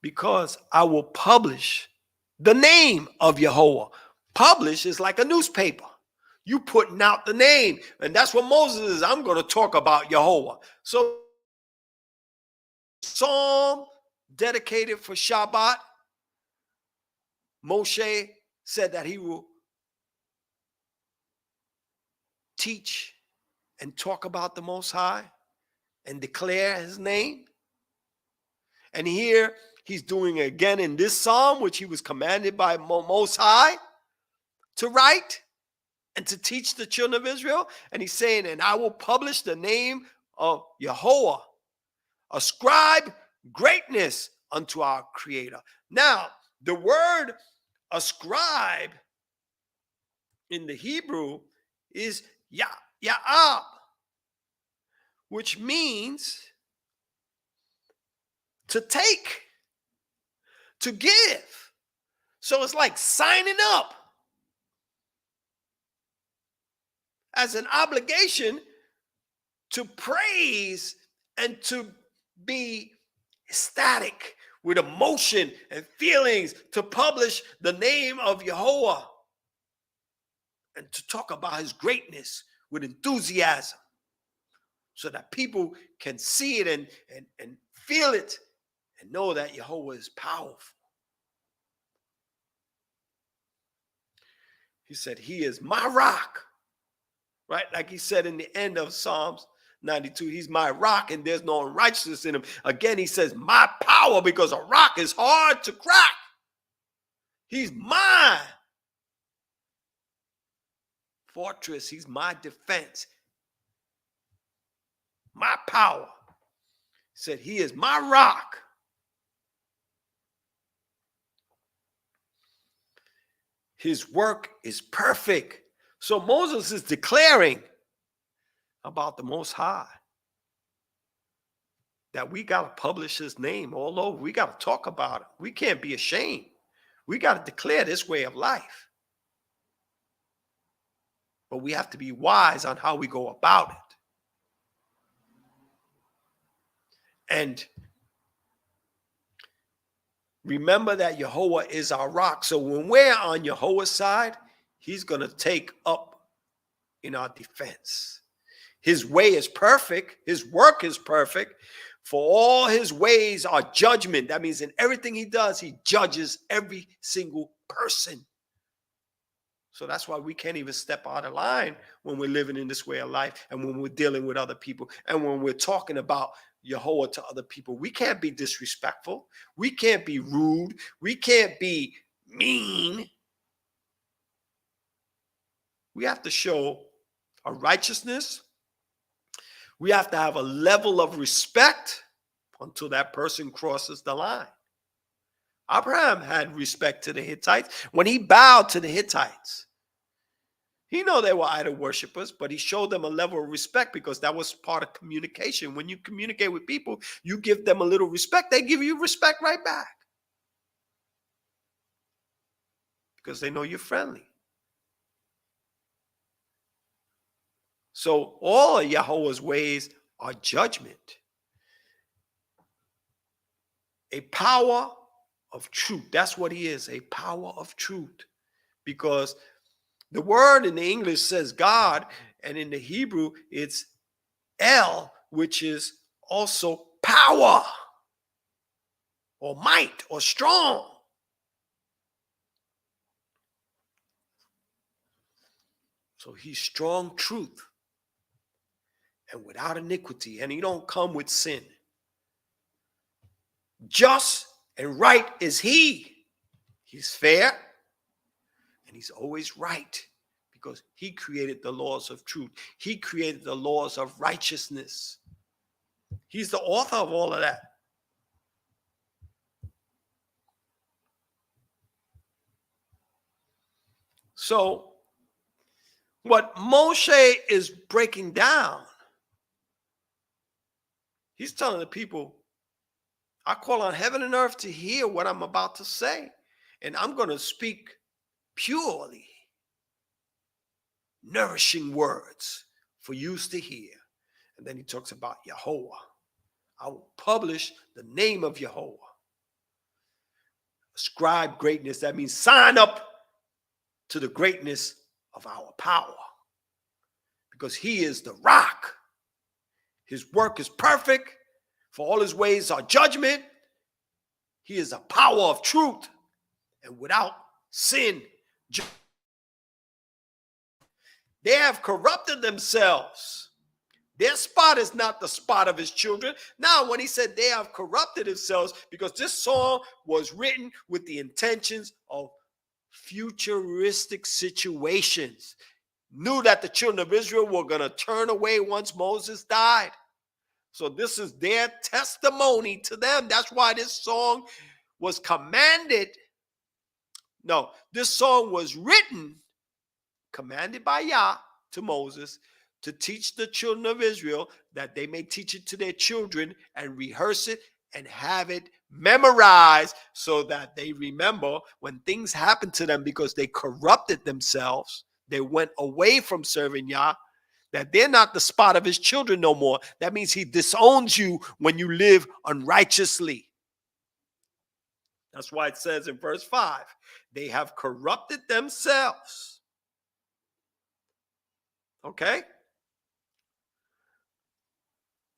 Because I will publish the name of Jehovah. Publish is like a newspaper. You putting out the name. And that's what Moses is. I'm going to talk about Jehovah. So, psalm dedicated for Shabbat. Moshe said that he will teach and talk about the Most High and declare his name. And here he's doing it again in this psalm, which he was commanded by Most High to write and to teach the children of Israel. And he's saying, and I will publish the name of Jehovah. Ascribe greatness unto our Creator. Now, the word ascribe in the Hebrew is HezekiYAH, which means to take, to give. So it's like signing up as an obligation to praise and to be ecstatic with emotion and feelings, to publish the name of Jehovah and to talk about his greatness with enthusiasm so that people can see it and feel it and know that Jehovah is powerful. He said, he is my rock, right? Like he said in the end of Psalms 92, he's my rock and there's no unrighteousness in him. Again, he says, my power, because a rock is hard to crack. He's my fortress. He's my defense. My power. He said, he is my rock. His work is perfect. So Moses is declaring about the Most High that we got to publish his name all over. We got to talk about it. We can't be ashamed. We got to declare this way of life. But we have to be wise on how we go about it. And remember that Jehovah is our rock. So when we're on Jehovah's side, he's going to take up in our defense. His way is perfect. His work is perfect. For all his ways are judgment. That means in everything he does, he judges every single person. So that's why we can't even step out of line when we're living in this way of life and when we're dealing with other people and when we're talking about Yahweh to other people. We can't be disrespectful. We can't be rude. We can't be mean. We have to show a righteousness. We have to have a level of respect until that person crosses the line. Abraham had respect to the Hittites. When he bowed to the Hittites, he knew they were idol worshipers, but he showed them a level of respect because that was part of communication. When you communicate with people, you give them a little respect, they give you respect right back because they know you're friendly. So all of Yahweh's ways are judgment. A power of truth. That's what he is, a power of truth. Because the word in the English says God, and in the Hebrew, it's El, which is also power or might or strong. So he's strong truth and without iniquity, and he don't come with sin. Just and right is he. He's fair and he's always right because he created the laws of truth. He created the laws of righteousness. He's the author of all of that. So what Moshe is breaking down, he's telling the people, I call on heaven and earth to hear what I'm about to say, and I'm going to speak purely nourishing words for you to hear. And then he talks about Yahweh. I will publish the name of Yahweh. Ascribe greatness. That means sign up to the greatness of our power. Because he is the rock. His work is perfect. For all his ways are judgment. He is a power of truth. And without sin, they have corrupted themselves. Their spot is not the spot of his children. Now, when he said they have corrupted themselves, because this song was written with the intentions of futuristic situations, knew that the children of Israel were going to turn away once Moses died. So this is their testimony to them. That's why this song was commanded. No, this song was written, commanded by Yah to Moses, to teach the children of Israel that they may teach it to their children and rehearse it and have it memorized so that they remember when things happen to them because they corrupted themselves. They went away from serving Yah, that they're not the spot of his children no more. That means he disowns you when you live unrighteously. That's why it says in verse 5, they have corrupted themselves. Okay?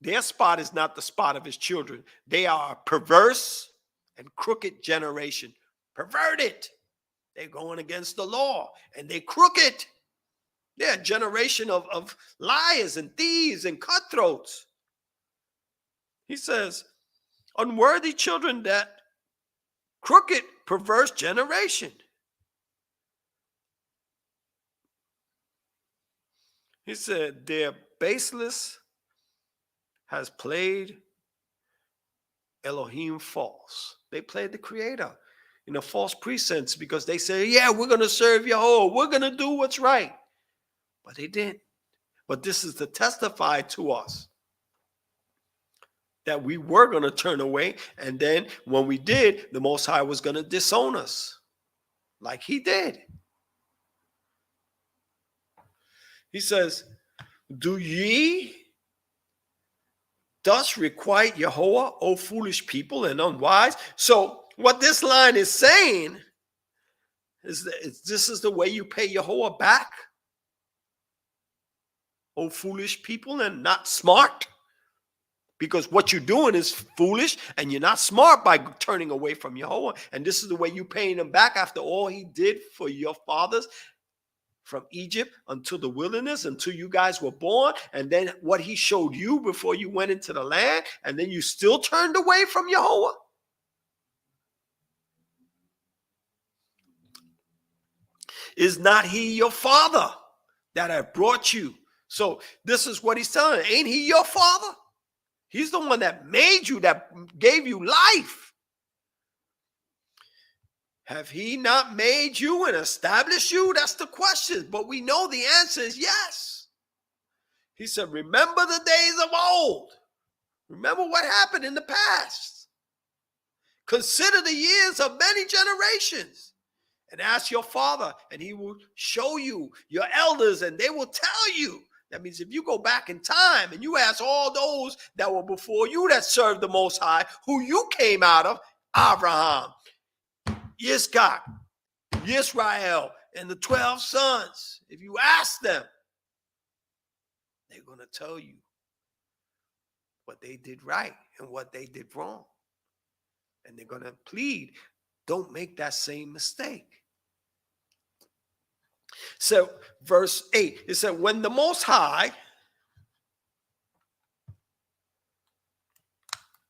Their spot is not the spot of his children. They are a perverse and crooked generation. Perverted. They're going against the law and they're crooked. They're a generation of liars and thieves and cutthroats. He says, unworthy children, that crooked, perverse generation. He said, their baseless has played Elohim false. They played the creator in a false pretense because they say, yeah, we're going to serve Yahweh. We're going to do what's right. But they didn't. But this is to testify to us that we were going to turn away. And then when we did, the Most High was going to disown us like he did. He says, do ye thus requite Yahweh, O foolish people and unwise? So what this line is saying is that this is the way you pay Yahweh back? Oh, foolish people and not smart. Because what you're doing is foolish and you're not smart by turning away from Yahweh. And this is the way you're paying him back after all he did for your fathers from Egypt until the wilderness, until you guys were born. And then what he showed you before you went into the land. And then you still turned away from Yahweh. Is not he your father that have brought you? So this is what he's telling. Ain't he your father? He's the one that made you, that gave you life. Have he not made you and established you? That's the question. But we know the answer is yes. He said, remember the days of old. Remember what happened in the past. Consider the years of many generations. And ask your father, and he will show you your elders, and they will tell you. That means if you go back in time and you ask all those that were before you that served the Most High, who you came out of, Abraham, Yitzchak, Yisrael, and the 12 sons. If you ask them, they're going to tell you what they did right and what they did wrong. And they're going to plead, don't make that same mistake. So, verse 8, it said, when the Most High,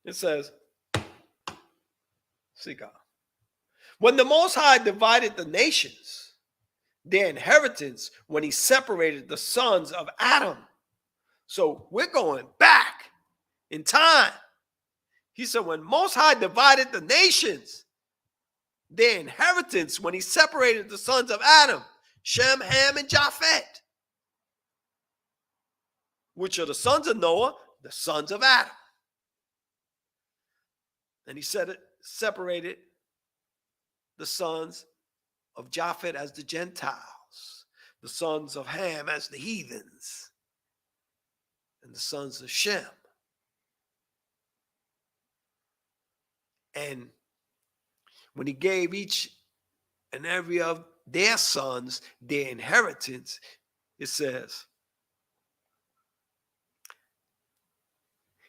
it says, see God, when the Most High divided the nations, their inheritance, when he separated the sons of Adam. So we're going back in time. He said, when Most High divided the nations, their inheritance, when he separated the sons of Adam, Shem, Ham, and Japheth, which are the sons of Noah, the sons of Adam. And he said it separated the sons of Japheth as the Gentiles, the sons of Ham as the heathens, and the sons of Shem. And when he gave each and every of their sons their inheritance, it says,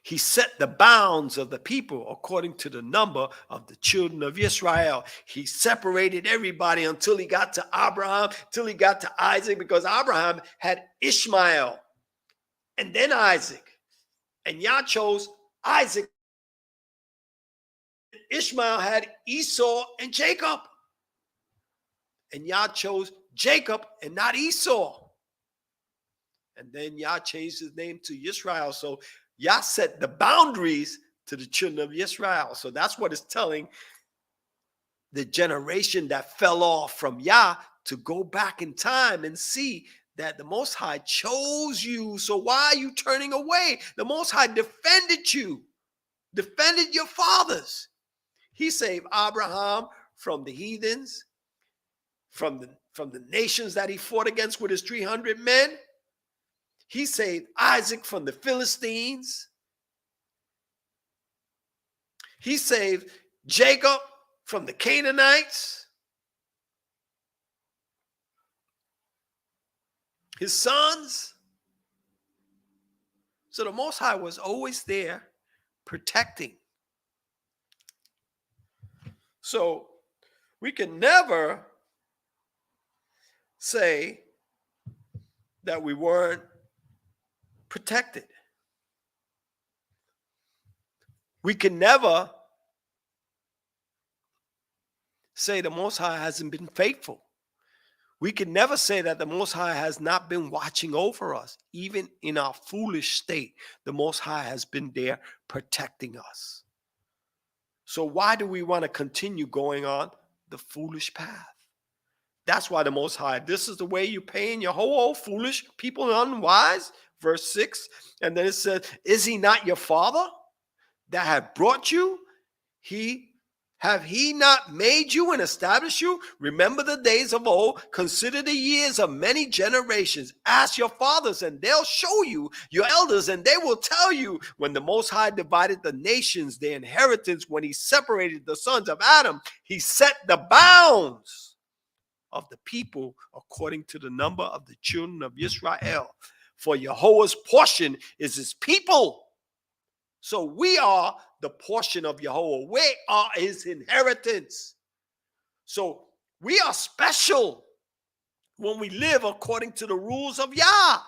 he set the bounds of the people according to the number of the children of Israel. He separated everybody until he got to Abraham, till he got to Isaac, because Abraham had Ishmael and then Isaac. And Yah chose Isaac. Ishmael had Esau and Jacob. And Yah chose Jacob and not Esau. And then Yah changed his name to Yisrael. So Yah set the boundaries to the children of Israel. So that's what it's telling the generation that fell off from Yah to go back in time and see that the Most High chose you. So why are you turning away? The Most High defended you, defended your fathers. He saved Abraham from the heathens, from the nations that he fought against with his 300 men. He saved Isaac from the Philistines. He saved Jacob from the Canaanites. His sons. So the Most High was always there protecting. So we can never say that we weren't protected. We can never say the Most High hasn't been faithful. We can never say that the Most High has not been watching over us. Even in our foolish state, the Most High has been there protecting us. So why do we want to continue going on the foolish path? That's why the Most High, this is the way you're paying your whole foolish people unwise. Verse 6, and then it says, is he not your father that have brought you? Have he not made you and established you? Remember the days of old. Consider the years of many generations. Ask your fathers, and they'll show you, your elders, and they will tell you, when the Most High divided the nations, their inheritance, when he separated the sons of Adam, he set the bounds of the people according to the number of the children of Israel. For Jehovah's portion is his people. So we are the portion of Jehovah. We are his inheritance. So we are special when we live according to the rules of Yah.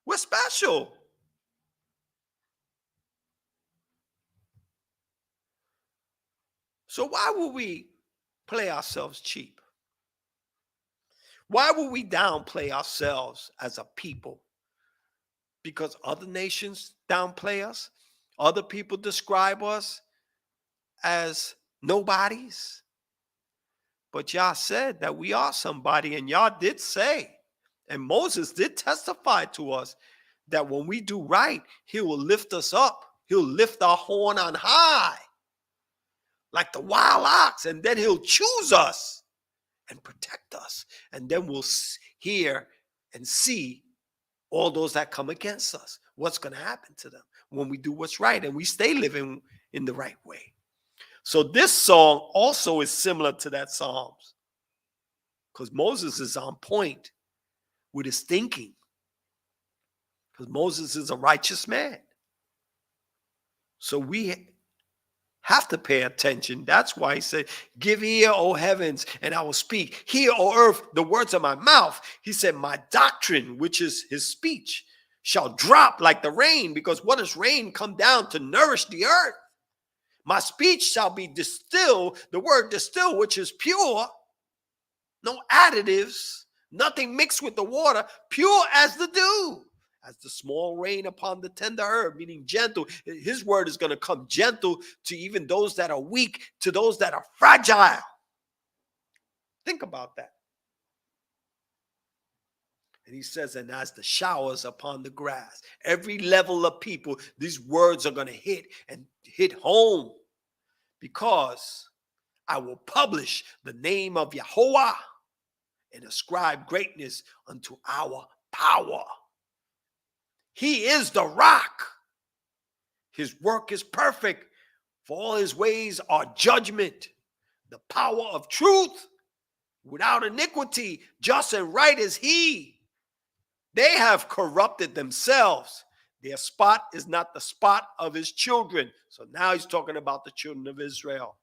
We're special. So why would we play ourselves cheap? Why would we downplay ourselves as a people? Because other nations downplay us. Other people describe us as nobodies. But Yah said that we are somebody, and Yah did say, and Moses did testify to us, that when we do right, he will lift us up. He'll lift our horn on high like the wild ox, and then he'll choose us and protect us. And then we'll hear and see all those that come against us. What's going to happen to them when we do what's right and we stay living in the right way. So this song also is similar to that Psalms, because Moses is on point with his thinking, because Moses is a righteous man. So we have to pay attention. That's why he said, give ear, O heavens, and I will speak. Hear, O earth, the words of my mouth. He said, my doctrine, which is his speech, shall drop like the rain, because what does rain come down to nourish the earth? My speech shall be distilled, the word distill, which is pure, no additives, nothing mixed with the water, pure as the dew, as the small rain upon the tender herb, meaning gentle. His word is going to come gentle to even those that are weak, to those that are fragile. Think about that. And he says, and as the showers upon the grass, every level of people, these words are going to hit and hit home, because I will publish the name of Yahweh and ascribe greatness unto our power. He is the rock. His work is perfect, for all his ways are judgment. The power of truth without iniquity, just and right is he. They have corrupted themselves. Their spot is not the spot of his children. So now he's talking about the children of Israel.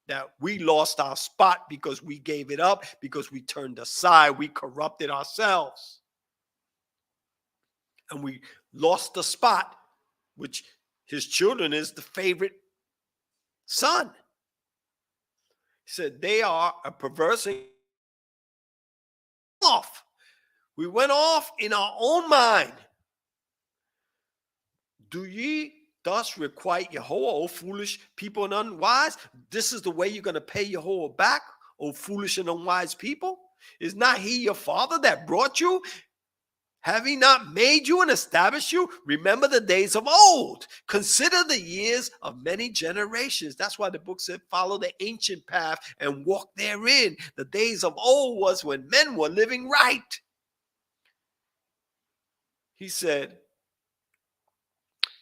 That we lost our spot because we gave it up, because we turned aside, we corrupted ourselves. And we lost the spot, which his children is the favorite son. He said, they are a perverse off. We went off in our own mind. Do ye thus requite Jehovah, O foolish people and unwise? This is the way you're going to pay Jehovah back, O foolish and unwise people? Is not he your father that brought you? Have he not made you and established you? Remember the days of old. Consider the years of many generations. That's why the book said, follow the ancient path and walk therein. The days of old was when men were living right. He said,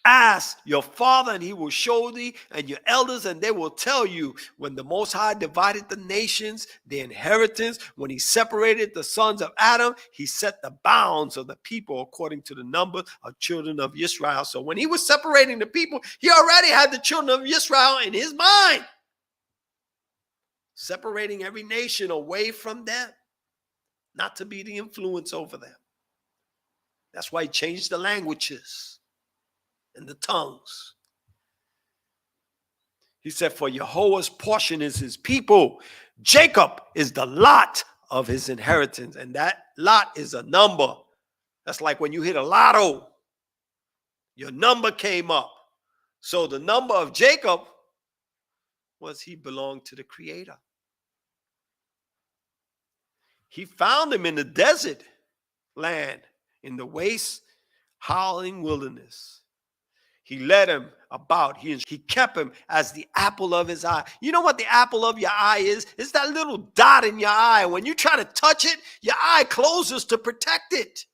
ask your father and he will show thee, and your elders and they will tell you. When the Most High divided the nations, the inheritance, when he separated the sons of Adam, he set the bounds of the people according to the number of children of Israel. So when he was separating the people, he already had the children of Israel in his mind, separating every nation away from them, not to be the influence over them. That's why he changed the languages and the tongues. He said, for Jehovah's portion is his people. Jacob is the lot of his inheritance. And that lot is a number. That's like when you hit a lotto, your number came up. So the number of Jacob was he belonged to the Creator. He found him in the desert land, in the waste, howling wilderness. He led him about. He kept him as the apple of his eye. You know what the apple of your eye is? It's that little dot in your eye. When you try to touch it, your eye closes to protect it.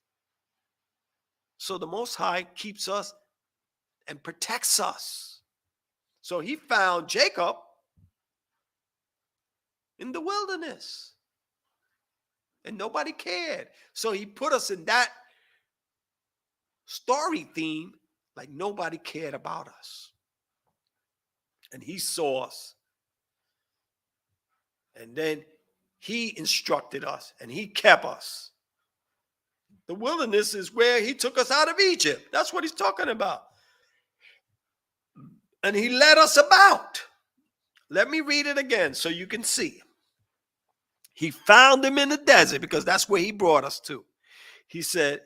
So the Most High keeps us and protects us. So he found Jacob in the wilderness. and nobody cared. So he put us in that story theme like nobody cared about us. And he saw us. And then he instructed us and he kept us. The wilderness is where he took us out of Egypt. That's what he's talking about. And he led us about. Let me read it again so you can see. He found him in the desert because that's where he brought us to. He said,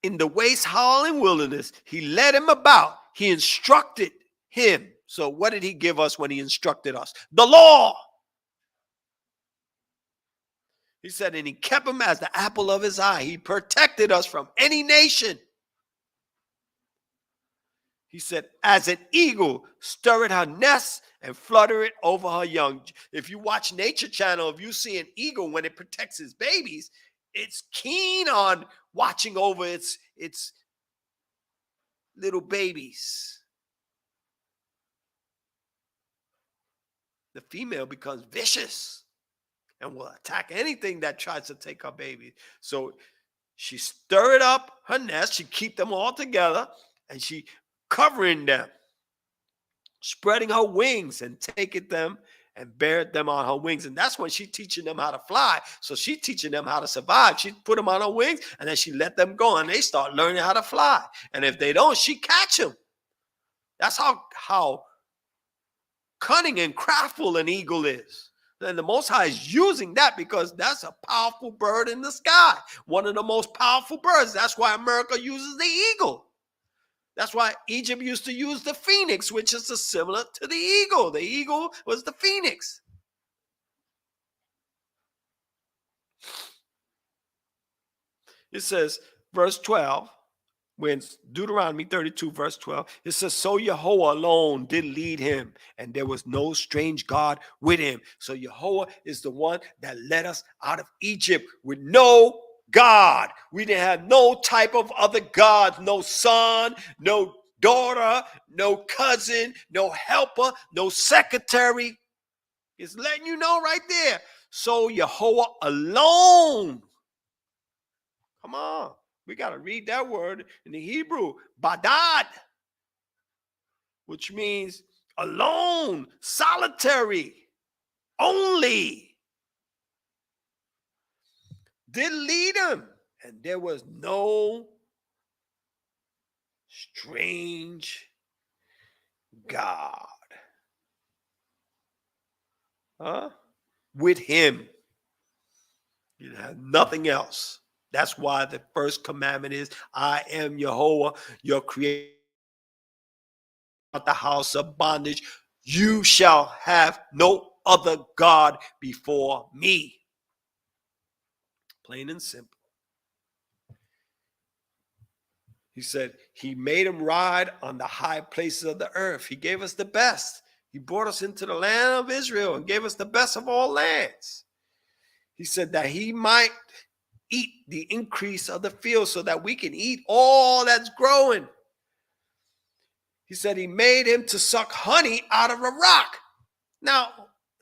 in the waste howling wilderness, he led him about. He instructed him. So what did he give us when he instructed us? The law. He said, and he kept him as the apple of his eye. He protected us from any nation. He said, as an eagle, stir it her nest and flutter it over her young. If you watch Nature Channel, if you see an eagle when it protects its babies, it's keen on watching over its little babies. The female becomes vicious and will attack anything that tries to take her baby. So she stirred up her nest. She keep them all together, and she covering them, spreading her wings and taking them and buried them on her wings. And that's when she teaching them how to fly. So she teaching them how to survive. She put them on her wings, and then she let them go, and they start learning how to fly. And if they don't, she catch them. That's how cunning and craftful an eagle is. And the Most High is using that because that's a powerful bird in the sky. One of the most powerful birds. That's why America uses the eagle. That's why Egypt used to use the phoenix, which is similar to the eagle. The eagle was the phoenix. It says, verse 12, when Deuteronomy 32, verse 12, it says, so Yahweh alone did lead him, and there was no strange God with him. So Yahweh is the one that led us out of Egypt with no God. We didn't have no type of other gods, no son, no daughter, no cousin, no helper, no secretary. It's letting you know right there. So Yahweh alone. Come on. We got to read that word in the Hebrew, badad, which means alone, solitary, only. Did lead him, and there was no strange God with him. You have nothing else. That's why the first commandment is, I am Jehovah, your creator, the house of bondage. You shall have no other God before me. Plain and simple. He said he made him ride on the high places of the earth. He gave us the best. He brought us into the land of Israel and gave us the best of all lands. He said that he might eat the increase of the field so that we can eat all that's growing. He said he made him to suck honey out of a rock. Now,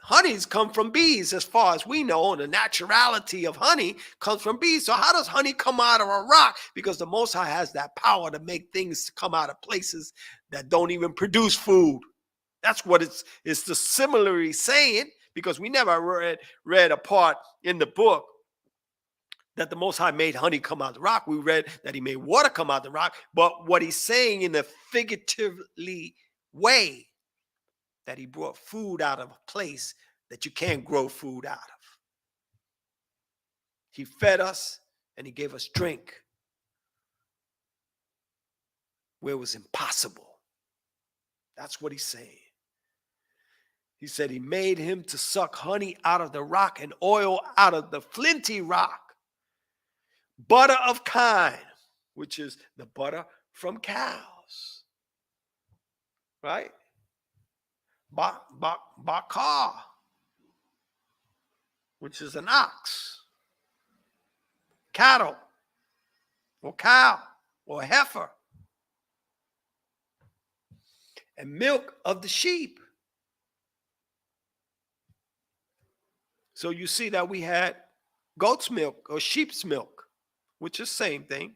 honeys come from bees as far as we know. The naturality of honey comes from bees. So how does honey come out of a rock? Because the Most High has that power to make things come out of places that don't even produce food. That's what it's the similarly saying, because we never read a part in the book that the Most High made honey come out of the rock. We read that he made water come out of the rock. But what he's saying in a figuratively way, that he brought food out of a place that you can't grow food out of. He fed us and he gave us drink where it was impossible. That's what he's saying. He said he made him to suck honey out of the rock and oil out of the flinty rock. Butter of kine, which is the butter from cows. Right? Bakar, which is an ox. Cattle, or cow, or heifer. And milk of the sheep. So you see that we had goat's milk or sheep's milk, which is the same thing,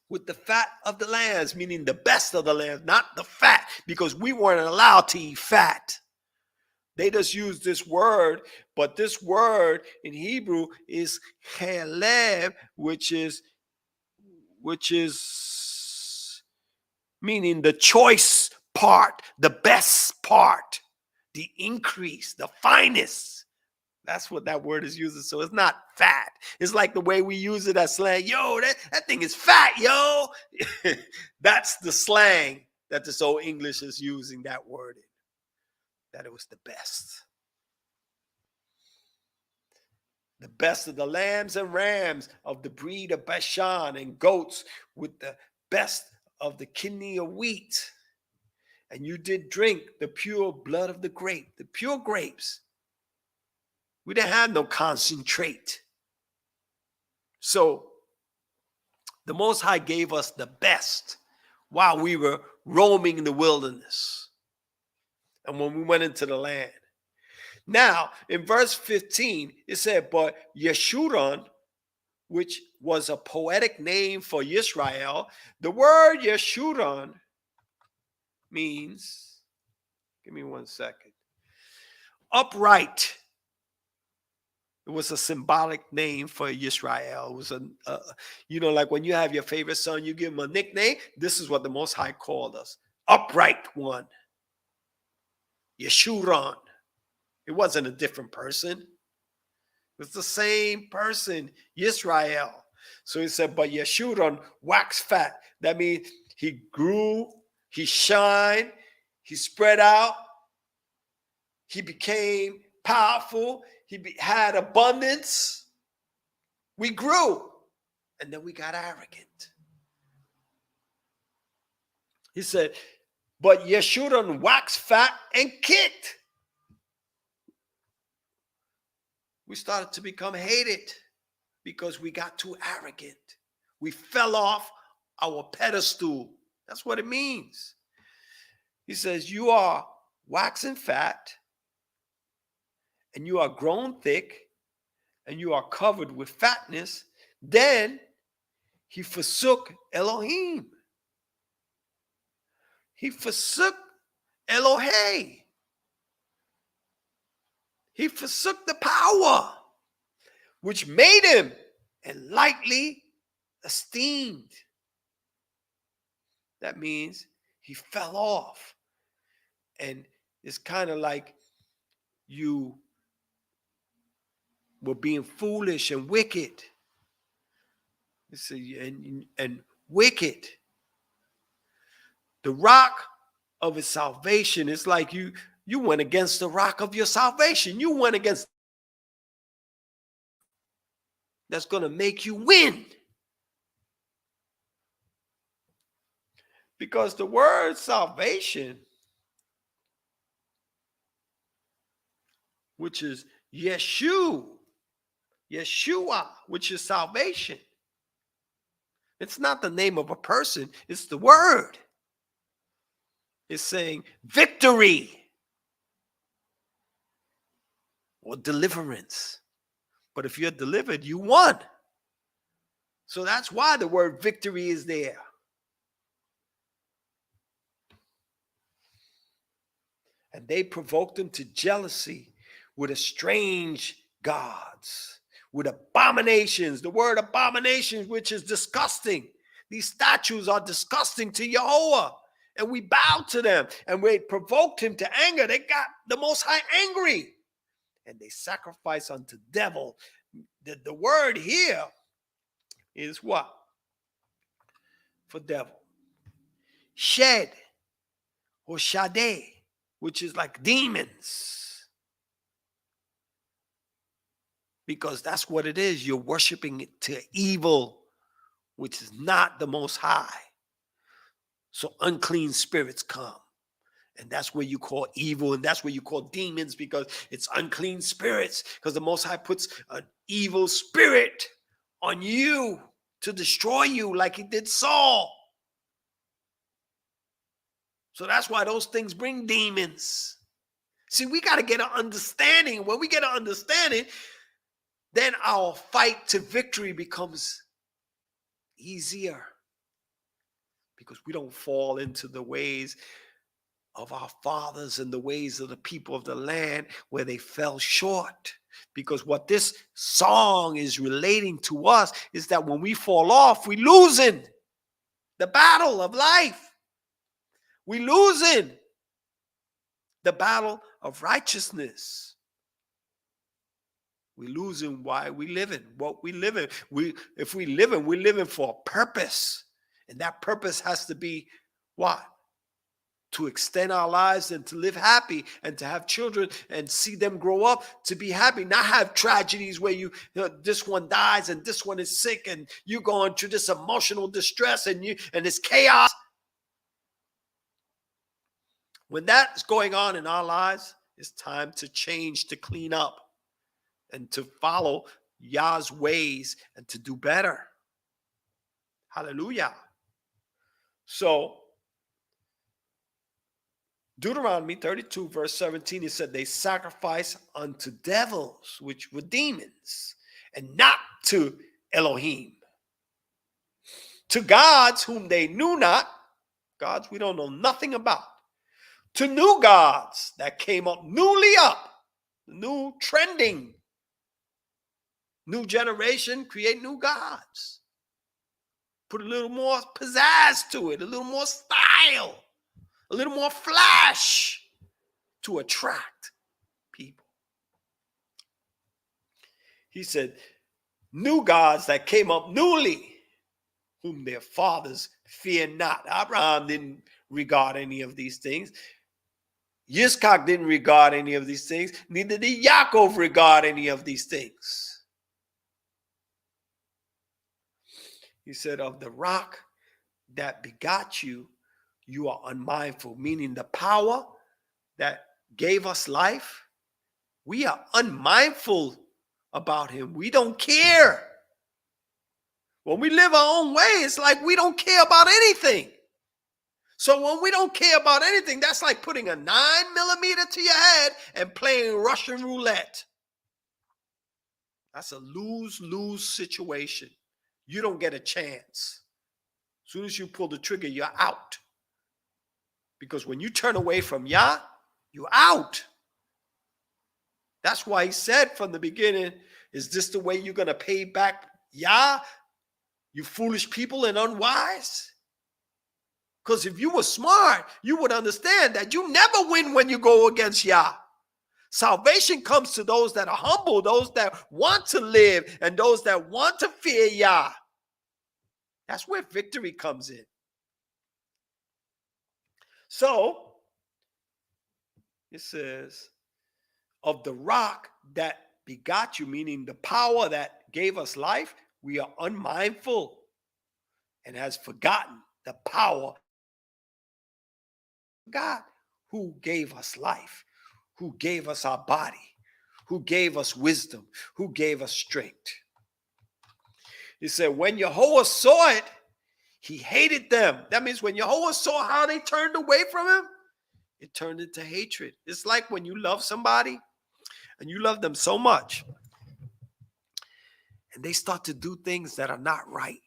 with the fat of the lambs, meaning the best of the lambs, not the fat, because we weren't allowed to eat fat. They just use this word, but this word in Hebrew is cheleb, which is meaning the choice part, the best part, the increase, the finest. That's what that word is using. So it's not fat. It's like the way we use it as slang. Yo, that thing is fat, yo. That's the slang that this old English is using that word in. That it was the best. The best of the lambs and rams of the breed of Bashan, and goats with the best of the kidney of wheat. And you did drink the pure blood of the grape, the pure grapes. We didn't have no concentrate. So the Most High gave us the best while we were roaming in the wilderness and when we went into the land. Now, in verse 15, it said, but Yeshurun, which was a poetic name for Yisrael, the word Yeshurun means, give me 1 second, upright. It was a symbolic name for Yisrael. It was like when you have your favorite son, you give him a nickname. This is what the Most High called us. Upright one. Yeshurun. It wasn't a different person. It was the same person, Yisrael. So he said, but Yeshurun waxed fat. That means he grew, he shined, he spread out, he became powerful, he had abundance. We grew, and then we got arrogant. He said, but Yeshurun waxed fat and kicked. We started to become hated because we got too arrogant. We fell off our pedestal. That's what it means. He says, you are waxing fat, and you are grown thick, and you are covered with fatness. Then he forsook Elohim. He forsook Elohe. He forsook the power which made him and lightly esteemed. That means he fell off. And it's kind of like you were being foolish and wicked. And wicked. The rock of his salvation is like you went against the rock of your salvation. You went against that's going to make you win. Because the word salvation, which is Yeshua, which is salvation. It's not the name of a person, it's the word. It's saying victory or deliverance. But if you're delivered, you won. So that's why the word victory is there. And they provoked him to jealousy with strange gods, with abominations. The word abominations, which is disgusting. These statues are disgusting to Jehovah. And we bowed to them. And we provoked him to anger. They got the Most High angry. And they sacrifice unto devil. The word here is what? For devil. Shed or Shade, which is like demons. Because that's what it is. You're worshiping it to evil, which is not the Most High. So unclean spirits come. And that's where you call evil, and that's where you call demons, because it's unclean spirits. Because the Most High puts an evil spirit on you to destroy you like he did Saul. So that's why those things bring demons. See, we got to get an understanding. When we get an understanding, then our fight to victory becomes easier, because we don't fall into the ways of our fathers and the ways of the people of the land where they fell short. Because what this song is relating to us is that when we fall off, we losing the battle of life. We losing the battle of righteousness. We losing why we living, what we living. If we living, we're living for a purpose. And that purpose has to be what? To extend our lives and to live happy and to have children and see them grow up to be happy, not have tragedies where this one dies and this one is sick and you're going through this emotional distress and it's chaos. When that's going on in our lives, it's time to change, to clean up and to follow Yah's ways and to do better. Hallelujah. So Deuteronomy 32 verse 17, it said they sacrifice unto devils, which were demons, and not to Elohim, to gods whom they knew not, gods we don't know nothing about, to new gods that came up, newly up, new trending, new generation, create new gods. Put a little more pizzazz to it, a little more style, a little more flash to attract people. He said, new gods that came up newly, whom their fathers fear not. Abraham didn't regard any of these things. Yitzchak didn't regard any of these things. Neither did Yaakov regard any of these things. He said, of the rock that begot you, you are unmindful, meaning the power that gave us life, we are unmindful about him. We don't care. When we live our own way, it's like we don't care about anything. So when we don't care about anything, that's like putting a 9mm to your head and playing Russian roulette. That's a lose-lose situation. You don't get a chance. As soon as you pull the trigger, you're out. Because when you turn away from Yah, you're out. That's why he said from the beginning, is this the way you're going to pay back Yah, you foolish people and unwise? Because if you were smart, you would understand that you never win when you go against Yah. Salvation comes to those that are humble, those that want to live, and those that want to fear Yah. That's where victory comes in. So, it says, of the rock that begot you, meaning the power that gave us life, we are unmindful and has forgotten the power of God who gave us life, who gave us our body, who gave us wisdom, who gave us strength. He said, when Yahweh saw it, he hated them. That means when Yahweh saw how they turned away from him, it turned into hatred. It's like when you love somebody and you love them so much and they start to do things that are not right.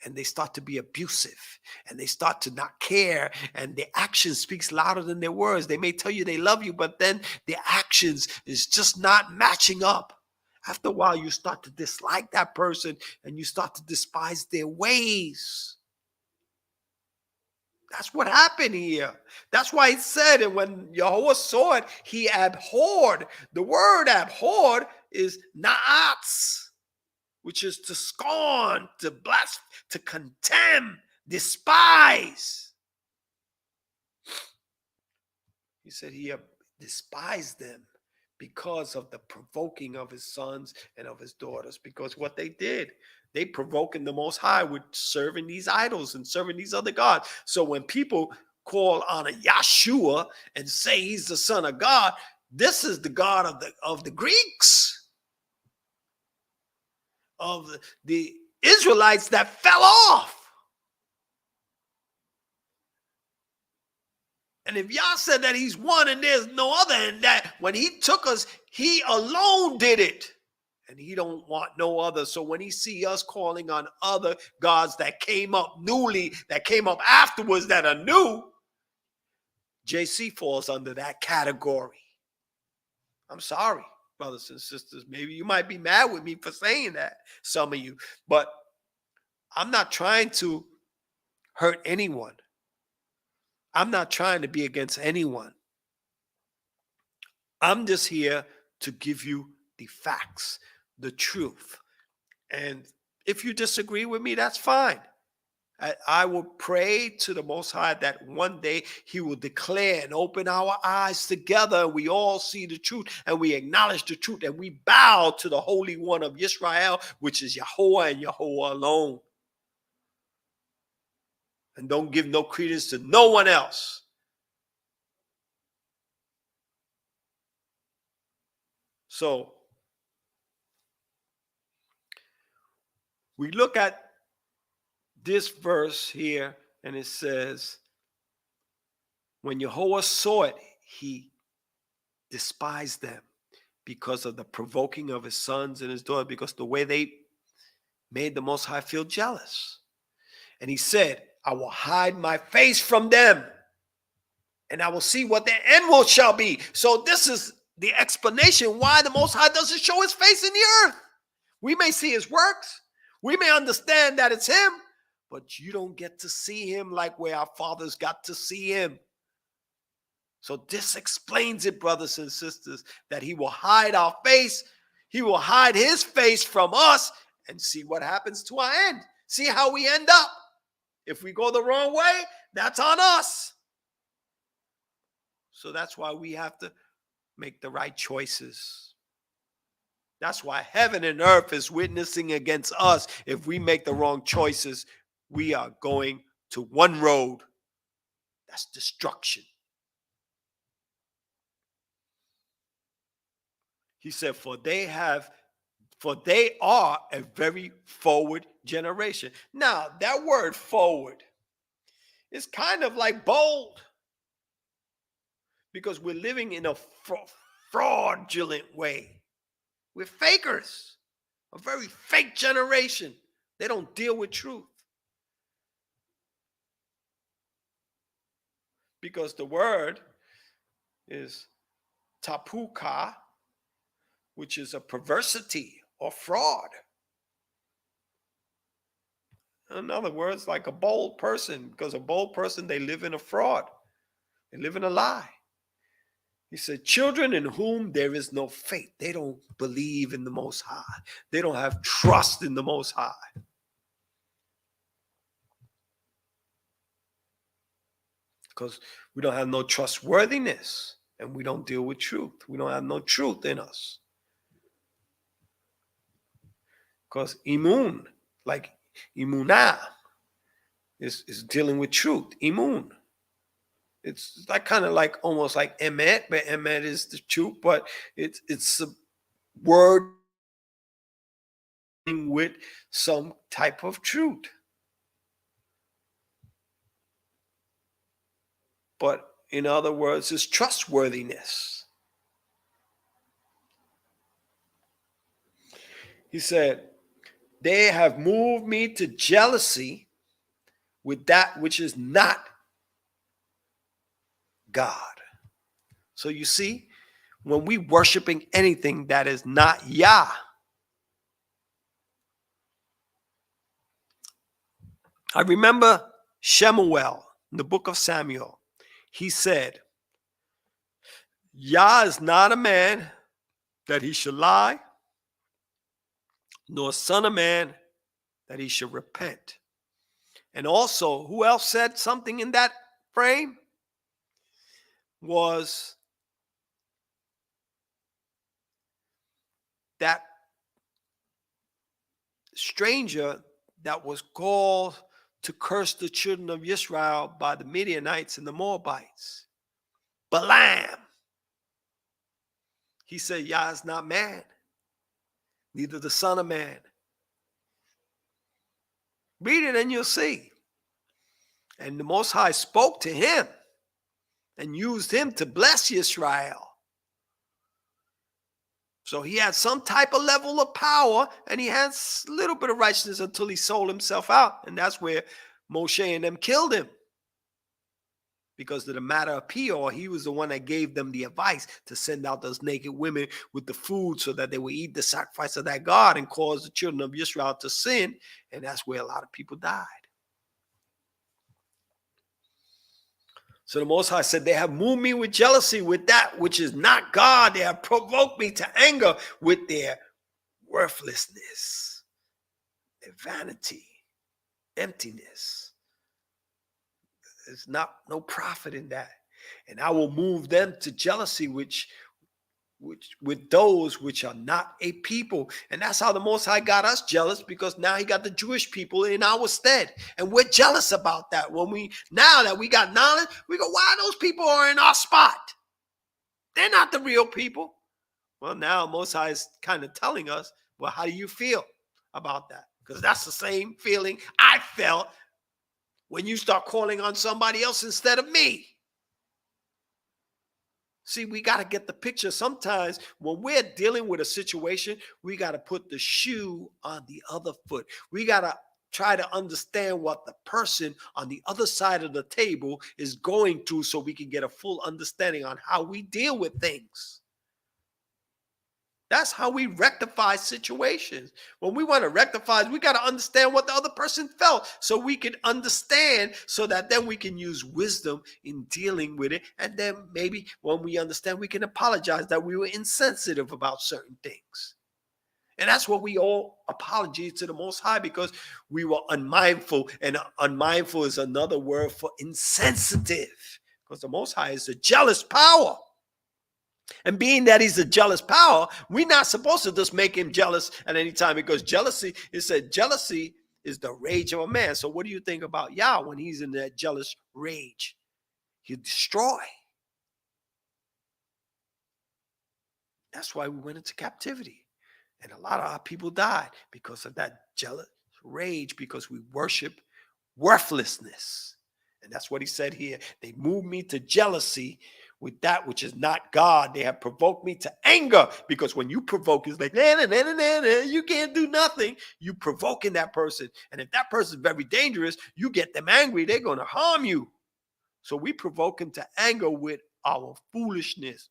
And they start to be abusive and they start to not care, and their action speaks louder than their words. They may tell you they love you, but then their actions is just not matching up. After a while, you start to dislike that person and you start to despise their ways. That's what happened here. That's why it said, and when Yahweh saw it, he abhorred. The word abhorred is na'atz, which is to scorn, to blaspheme, to contemn, despise. He said he despised them because of the provoking of his sons and of his daughters. Because what they did, they provoking the Most High with serving these idols and serving these other gods. So when people call on a Yahshua and say he's the Son of God, this is the God of the Greeks, of the Israelites that fell off. And if Yah said that he's one and there's no other, and that when he took us, he alone did it. And he don't want no other. So when he see us calling on other gods that came up newly, that came up afterwards, that are new, JC falls under that category. I'm sorry, brothers and sisters. Maybe you might be mad with me for saying that, some of you. But I'm not trying to hurt anyone. I'm not trying to be against anyone. I'm just here to give you the facts, the truth. And if you disagree with me, that's fine. I will pray to the Most High that one day he will declare and open our eyes together, and we all see the truth, and we acknowledge the truth, and we bow to the Holy One of Israel, which is Yahuwah and Yahuwah alone. And don't give no credence to no one else. So we look at this verse here, and it says, when Yahuwah saw it, he despised them because of the provoking of his sons and his daughters, because the way they made the Most High feel jealous. And he said, I will hide my face from them, and I will see what their end will shall be. So this is the explanation why the Most High doesn't show his face in the earth. We may see his works. We may understand that it's him, but you don't get to see him like where our fathers got to see him. So this explains it, brothers and sisters, that he will hide our face. He will hide his face from us, and see what happens to our end. See how we end up. If we go the wrong way, that's on us. So that's why we have to make the right choices. That's why heaven and earth is witnessing against us. If we make the wrong choices, we are going to one road. That's destruction. He said, for they are a very forward generation. Now, that word forward is kind of like bold, because we're living in a fraudulent way. We're fakers, a very fake generation. They don't deal with truth. Because the word is tapuka, which is a perversity or fraud. In other words, like a bold person, because a bold person, they live in a fraud. They live in a lie. He said, children in whom there is no faith. They don't believe in the Most High. They don't have trust in the Most High. Because we don't have no trustworthiness, and we don't deal with truth. We don't have no truth in us. Because imun, like imunah, is dealing with truth. Imun. It's like kind of like almost like emet, but emet is the truth, but it's a word with some type of truth. But in other words, it's trustworthiness. He said, they have moved me to jealousy with that which is not God. So you see, when we worshiping anything that is not Yah, I remember Shemuel in the book of Samuel. He said, Yah is not a man that he should lie, nor son of man that he should repent. And also, who else said something in that frame? Was that stranger that was called to curse the children of Israel by the Midianites and the Moabites. Balaam. He said, Yah is not man, neither the son of man. Read it and you'll see. And the Most High spoke to him and used him to bless Israel. So he had some type of level of power, and he had a little bit of righteousness until he sold himself out. And that's where Moshe and them killed him. Because of the matter of Peor, he was the one that gave them the advice to send out those naked women with the food so that they would eat the sacrifice of that God and cause the children of Israel to sin. And that's where a lot of people died. So the Most High said, they have moved me with jealousy with that which is not God. They have provoked me to anger with their worthlessness, their vanity, emptiness. There's no profit in that. And I will move them to jealousy, which with those which are not a people. And that's how the Most High got us jealous, because now he got the Jewish people in our stead. And we're jealous about that. Now that we got knowledge, we go, why those people are in our spot? They're not the real people. Well, now Most High is kind of telling us, well, how do you feel about that? Because that's the same feeling I felt when you start calling on somebody else instead of me. See, we got to get the picture. Sometimes when we're dealing with a situation, we got to put the shoe on the other foot. We got to try to understand what the person on the other side of the table is going through so we can get a full understanding on how we deal with things. That's how we rectify situations. When we want to rectify, we got to understand what the other person felt so we can understand, so that then we can use wisdom in dealing with it. And then maybe when we understand, we can apologize that we were insensitive about certain things. And that's what we owe apology to the Most High, because we were unmindful. And unmindful is another word for insensitive, because the Most High is a jealous power. And being that he's a jealous power, we're not supposed to just make him jealous at any time, because jealousy, it said jealousy is the rage of a man. So what do you think about Yah when he's in that jealous rage? He'll destroy. That's why we went into captivity. And a lot of our people died because of that jealous rage, because we worship worthlessness. And that's what he said here. They moved me to jealousy with that which is not God. They have provoked me to anger, because when you provoke, it's like, you can't do nothing. You provoking that person. And if that person is very dangerous, you get them angry, they're going to harm you. So we provoke them to anger with our foolishness,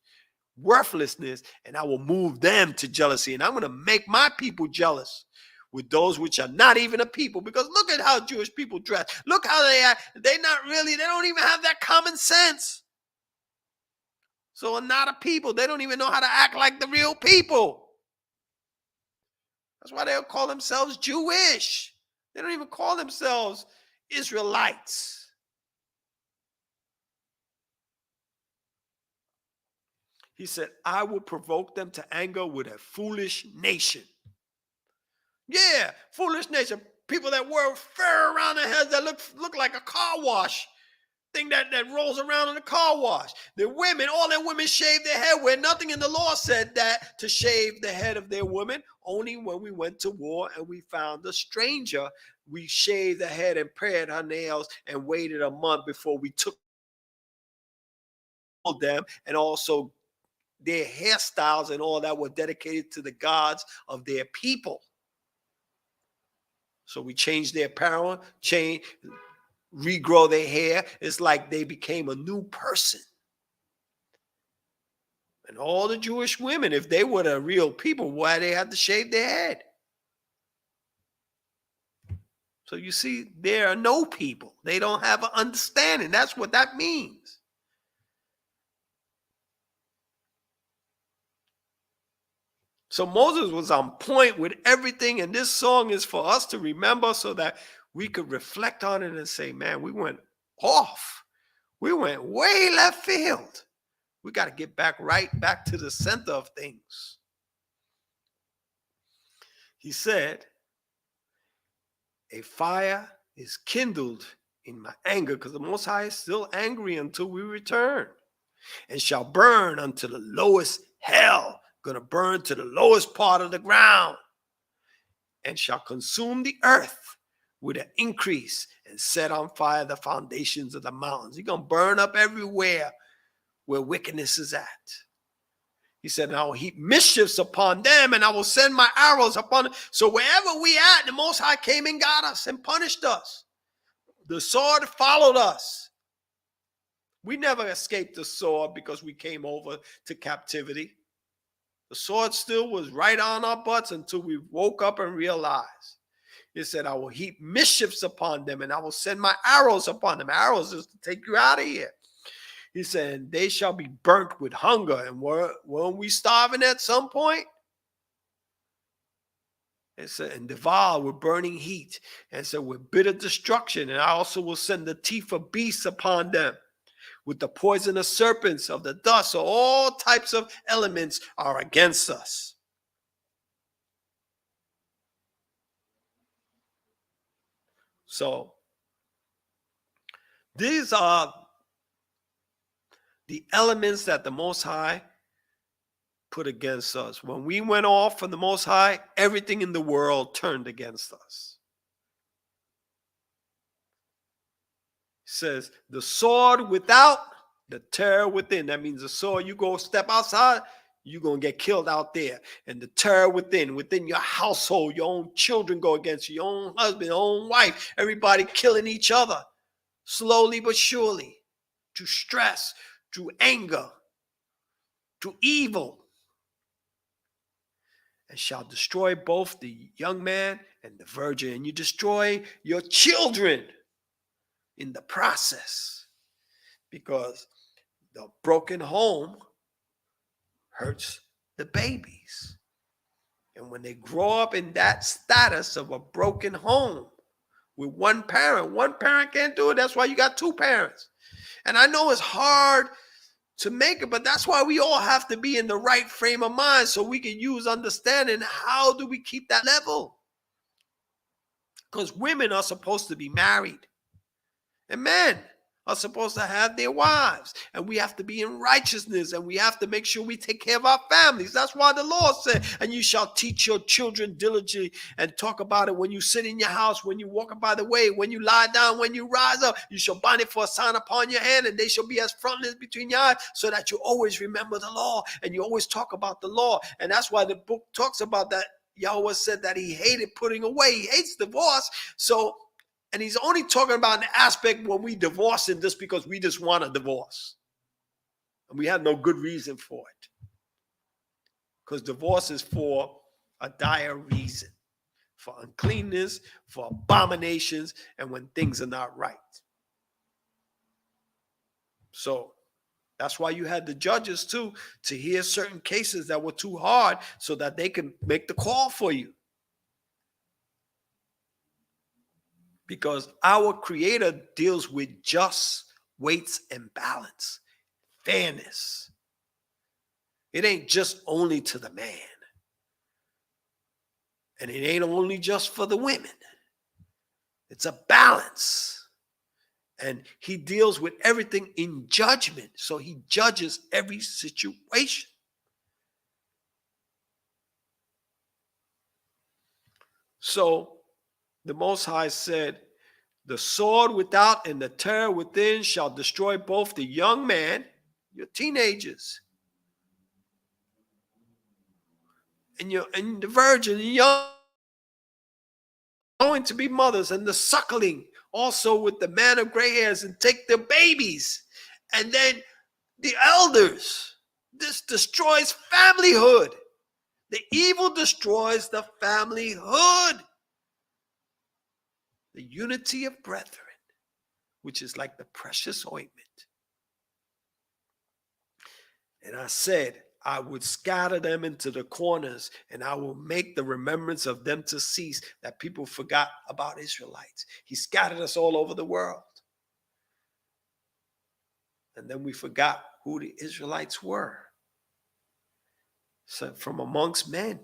worthlessness, and I will move them to jealousy. And I'm going to make my people jealous with those which are not even a people. Because look at how Jewish people dress. Look how they act. They don't even have that common sense. So they're not a people. They don't even know how to act like the real people. That's why they'll call themselves Jewish. They don't even call themselves Israelites. He said, I will provoke them to anger with a foolish nation. Yeah, foolish nation. People that wear fur around their heads that look like a car wash. Thing that rolls around in the car wash. The women, all their women shave their head, where nothing in the law said that to shave the head of their women. Only when we went to war and we found a stranger, we shaved the head and pared her nails and waited a month before we took them. And also their hairstyles and all that were dedicated to the gods of their people. So we changed their apparel, regrow their hair. It's like they became a new person. And all the Jewish women, if they were the real people, why they had to shave their head? So you see, there are no people. They don't have an understanding. That's what that means. So Moses was on point with everything, and this song is for us to remember so that we could reflect on it and say, man, we went off. We went way left field. We got to get back to the center of things. He said, a fire is kindled in my anger, because the Most High is still angry until we return, and shall burn unto the lowest hell, going to burn to the lowest part of the ground, and shall consume the earth with an increase and set on fire the foundations of the mountains. He's going to burn up everywhere where wickedness is at. He said, and I will heap mischiefs upon them, and I will send my arrows upon them. So wherever we at, the Most High came and got us and punished us. The sword followed us. We never escaped the sword because we came over to captivity. The sword still was right on our butts until we woke up and realized. He said, I will heap mischiefs upon them, and I will send my arrows upon them. Arrows is to take you out of here. He said, they shall be burnt with hunger. And weren't we starving at some point? It said, and devour with burning heat. And so with bitter destruction. And I also will send the teeth of beasts upon them, with the poisonous serpents of the dust. So all types of elements are against us. So these are the elements that the Most High put against us. When we went off from the Most High, everything in the world turned against us. It says, the sword without, the terror within. That means the sword, you go step outside, you're going to get killed out there. And the terror within your household, your own children go against you, your own husband, your own wife, everybody killing each other, slowly but surely, to stress, to anger, to evil. And shall destroy both the young man and the virgin. And you destroy your children in the process. Because the broken home hurts the babies. And when they grow up in that status of a broken home with one parent can't do it. That's why you got two parents. And I know it's hard to make it, but that's why we all have to be in the right frame of mind so we can use understanding. How do we keep that level? Because women are supposed to be married, and men are supposed to have their wives, and we have to be in righteousness, and we have to make sure we take care of our families. That's why the Lord said, and you shall teach your children diligently, and talk about it when you sit in your house, when you walk by the way, when you lie down, when you rise up. You shall bind it for a sign upon your hand, and they shall be as frontlets between your eyes, so that you always remember the law, and you always talk about the law. And that's why the book talks about that. Yahweh said that he hated putting away. He hates divorce. So, and he's only talking about an aspect when we divorce in this because we just want a divorce. And we have no good reason for it. Because divorce is for a dire reason. For uncleanness, for abominations, and when things are not right. So that's why you had the judges too, to hear certain cases that were too hard so that they can make the call for you. Because our Creator deals with just weights and balance, fairness. It ain't just only to the man. And it ain't only just for the women. It's a balance. And he deals with everything in judgment. So he judges every situation. So the Most High said, the sword without and the terror within shall destroy both the young man, your teenagers, and the virgin, the young going to be mothers, and the suckling, also with the man of gray hairs, and take the babies, and then the elders. This destroys familyhood. The evil destroys the familyhood. The unity of brethren, which is like the precious ointment. And I said, I would scatter them into the corners, and I will make the remembrance of them to cease, that people forgot about Israelites. He scattered us all over the world. And then we forgot who the Israelites were. So from amongst men.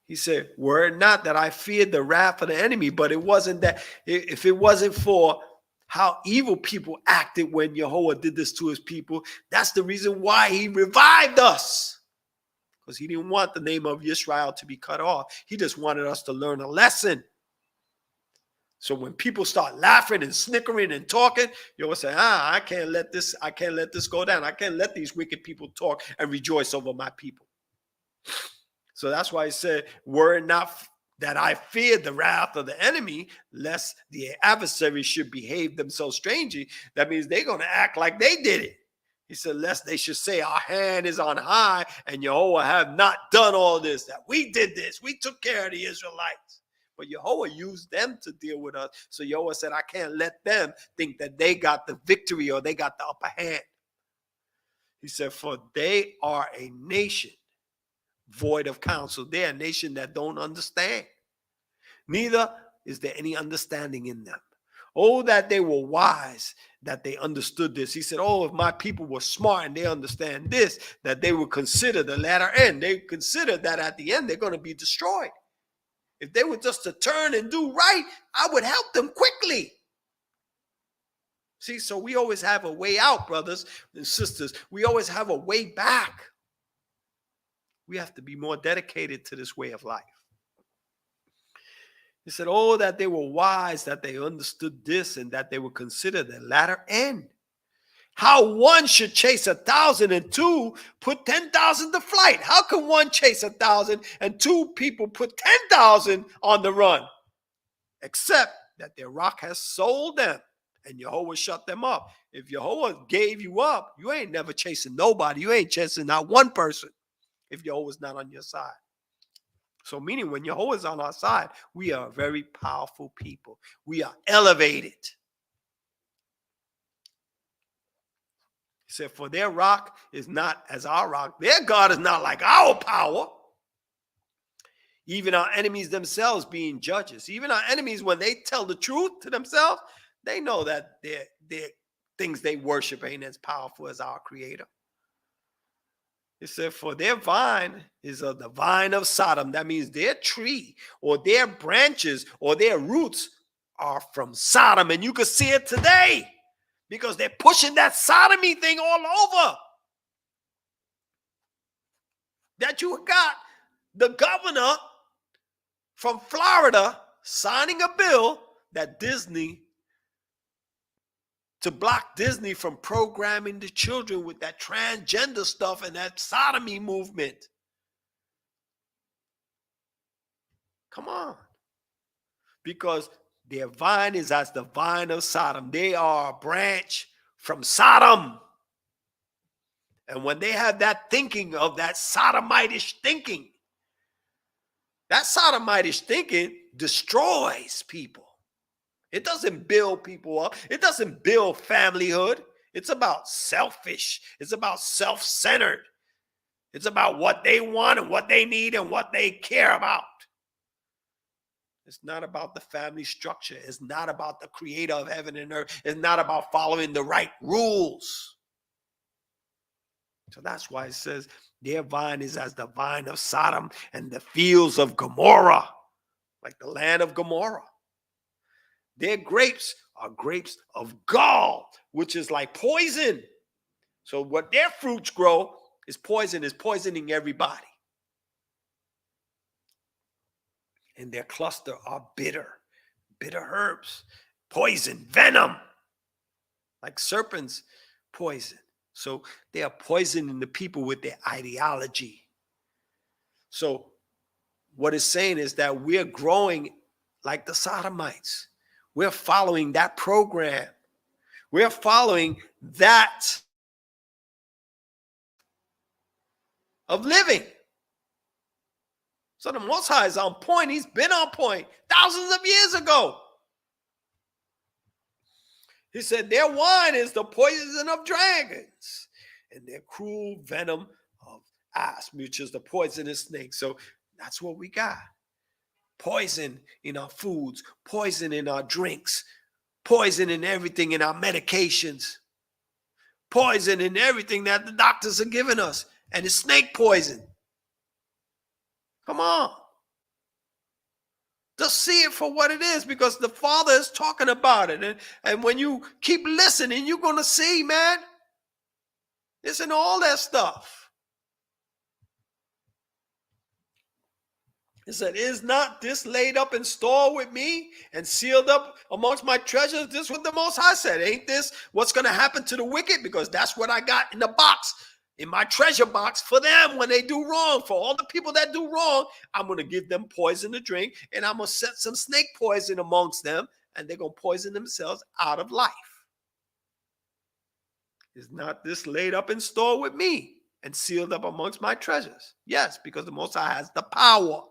He said, were it not that I feared the wrath of the enemy, but it wasn't that, if it wasn't for how evil people acted when Yahweh did this to his people, that's the reason why he revived us. Because he didn't want the name of Israel to be cut off. He just wanted us to learn a lesson. So when people start laughing and snickering and talking, you always say, I can't let this go down. I can't let these wicked people talk and rejoice over my people. So that's why he said, were it not that I feared the wrath of the enemy, lest the adversary should behave themselves strangely. That means they're going to act like they did it. He said, lest they should say, our hand is on high, and Jehovah have not done all this, that we did this. We took care of the Israelites. But Jehovah used them to deal with us. So Jehovah said, I can't let them think that they got the victory or they got the upper hand. He said, for they are a nation void of counsel. They're a nation that don't understand. Neither is there any understanding in them. Oh, that they were wise, that they understood this. He said, oh, if my people were smart and they understand this, that they would consider the latter end. They consider that at the end they're going to be destroyed. If they were just to turn and do right, I would help them quickly. See, so we always have a way out, brothers and sisters. We always have a way back. We have to be more dedicated to this way of life. He said, oh, that they were wise, that they understood this, and that they would consider the latter end. How one should chase 1,000 and two put 10,000 to flight. How can one chase 1,000 and two people put 10,000 on the run? Except that their rock has sold them and Jehovah shut them up. If Jehovah gave you up, you ain't never chasing nobody. You ain't chasing not one person if Jehovah's not on your side. So meaning when Jehovah's on our side, we are a very powerful people. We are elevated. He said, for their rock is not as our rock. Their God is not like our power. Even our enemies themselves being judges. Even our enemies, when they tell the truth to themselves, they know that their things they worship ain't as powerful as our Creator. He said, for their vine is of the vine of Sodom. That means their tree or their branches or their roots are from Sodom. And you can see it today because they're pushing that sodomy thing all over. That you got the governor from Florida signing a bill that Disney, to block Disney from programming the children with that transgender stuff and that sodomy movement. Come on. Because their vine is as the vine of Sodom. They are a branch from Sodom. And when they have that thinking of that sodomitish thinking, that sodomitish thinking destroys people. It doesn't build people up. It doesn't build familyhood. It's about selfish. It's about self-centered. It's about what they want and what they need and what they care about. It's not about the family structure. It's not about the Creator of heaven and earth. It's not about following the right rules. So that's why it says their vine is as the vine of Sodom and the fields of Gomorrah, like the land of Gomorrah. Their grapes are grapes of gall, which is like poison. So what their fruits grow is poisoning everybody. And their cluster are bitter herbs, poison, venom, like serpents poison. So they are poisoning the people with their ideology. So what it's saying is that we're growing like the Sodomites. We're following that program. We're following that of living. So the Most High is on point. He's been on point thousands of years ago. He said their wine is the poison of dragons and their cruel venom of asp, which is the poisonous snake. So that's what we got. Poison in our foods, poison in our drinks, poison in everything in our medications, poison in everything that the doctors are giving us, and it's snake poison. Come on. Just see it for what it is, because the Father is talking about it. And when you keep listening, you're going to see, man, listen to all that stuff. He said, is not this laid up in store with me and sealed up amongst my treasures? This is what the Most High said. Ain't this what's going to happen to the wicked? Because that's what I got in the box, in my treasure box for them when they do wrong. For all the people that do wrong, I'm going to give them poison to drink, and I'm going to set some snake poison amongst them, and they're going to poison themselves out of life. Is not this laid up in store with me and sealed up amongst my treasures? Yes, because the Most High has the power.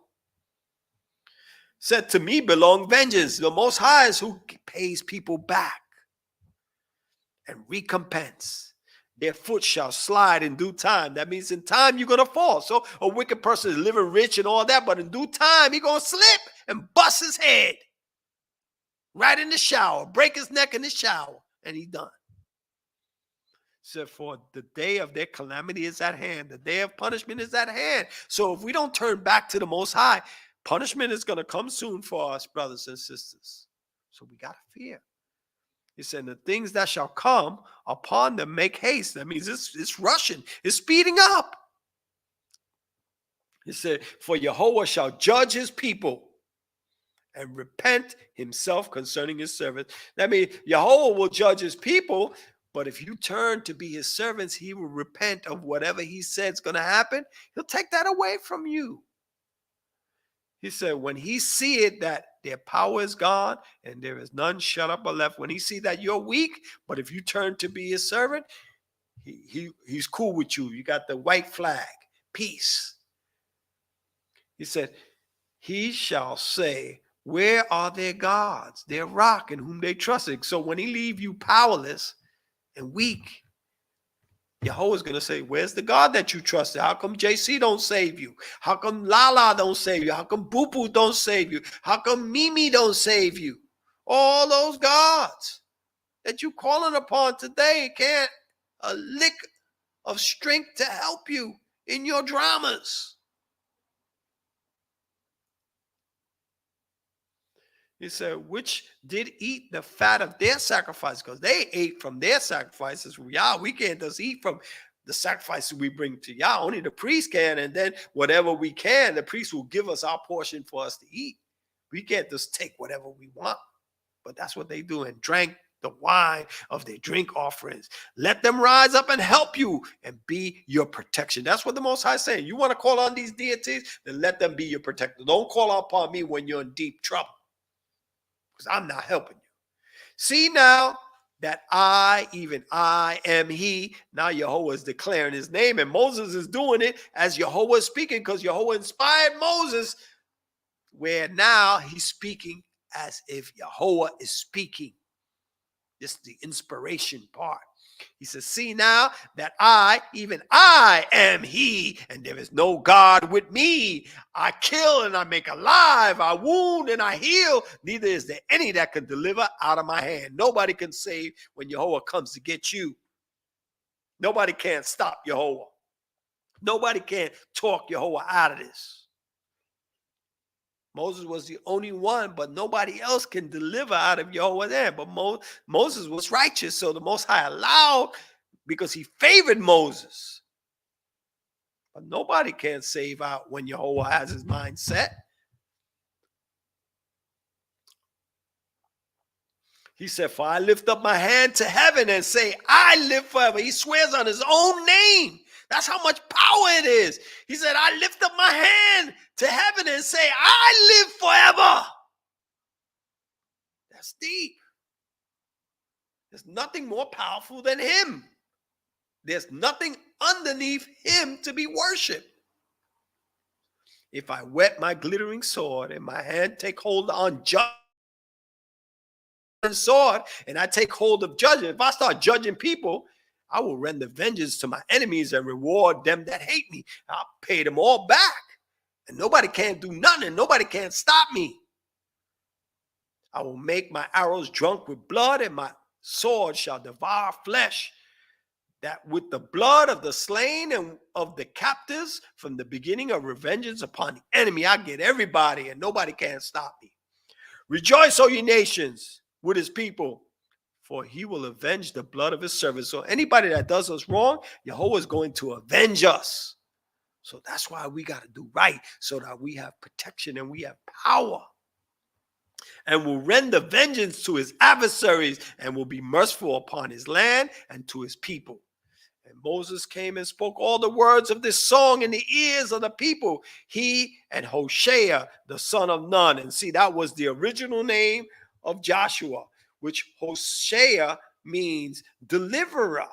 Said, to me belong vengeance. The Most High is who pays people back and recompense. Their foot shall slide in due time. That means in time you're going to fall. So a wicked person is living rich and all that, but in due time he's going to slip and bust his head right in the shower, break his neck in the shower, and he's done. So for the day of their calamity is at hand. The day of punishment is at hand. So if we don't turn back to the Most High, punishment is going to come soon for us, brothers and sisters. So we got to fear. He said, the things that shall come upon them make haste. That means it's rushing. It's speeding up. He said, for Jehovah shall judge his people and repent himself concerning his servants. That means Jehovah will judge his people, but if you turn to be his servants, he will repent of whatever he said is going to happen. He'll take that away from you. He said, when he see it that their power is gone and there is none shut up or left, when he see that you're weak, but if you turn to be his servant, he's cool with you. You got the white flag, peace. He said, he shall say, where are their gods, their rock in whom they trusted? So when he leave you powerless and weak, Jehovah's going to say, where's the God that you trusted? How come JC don't save you? How come Lala don't save you? How come Boo Boo don't save you? How come Mimi don't save you? All those gods that you calling upon today can't a lick of strength to help you in your dramas. He said, which did eat the fat of their sacrifice, because they ate from their sacrifices. Yah, we can't just eat from the sacrifices we bring to Yah. Only the priest can, and then whatever we can, the priest will give us our portion for us to eat. We can't just take whatever we want. But that's what they do, and drank the wine of their drink offerings. Let them rise up and help you and be your protection. That's what the Most High is saying. You want to call on these deities, then let them be your protector. Don't call upon me when you're in deep trouble, because I'm not helping you. See now that I, even I am he. Now Jehovah is declaring his name, and Moses is doing it as Jehovah is speaking, because Jehovah inspired Moses, where now he's speaking as if Jehovah is speaking. This is the inspiration part. He says, see now that I, even I am he, and there is no God with me. I kill and I make alive. I wound and I heal. Neither is there any that can deliver out of my hand. Nobody can save when Jehovah comes to get you. Nobody can stop Jehovah. Nobody can talk Jehovah out of this. Moses was the only one, but nobody else can deliver out of Jehovah's hand. But Moses was righteous, so the Most High allowed, because he favored Moses. But nobody can save out when Jehovah has his mind set. He said, for I lift up my hand to heaven and say, I live forever. He swears on his own name. That's how much power it is. He said, I lift up my hand to heaven and say, I live forever. That's deep. There's nothing more powerful than him. There's nothing underneath him to be worshipped. If I whet my glittering sword and my hand take hold on judgment sword, and I take hold of judgment, if I start judging people, I will render vengeance to my enemies and reward them that hate me. I'll pay them all back. And nobody can do nothing. Nobody can stop me. I will make my arrows drunk with blood, and my sword shall devour flesh. That with the blood of the slain and of the captives, from the beginning of revengeance upon the enemy, I get everybody, and nobody can stop me. Rejoice, O ye nations, with his people, for he will avenge the blood of his servants. So anybody that does us wrong, Jehovah is going to avenge us. So that's why we got to do right, so that we have protection and we have power. And will render vengeance to his adversaries, and will be merciful upon his land and to his people. And Moses came and spoke all the words of this song in the ears of the people, he and HezekiYAH, the son of Nun. And see, that was the original name of Joshua, which HezekiYAH means deliverer.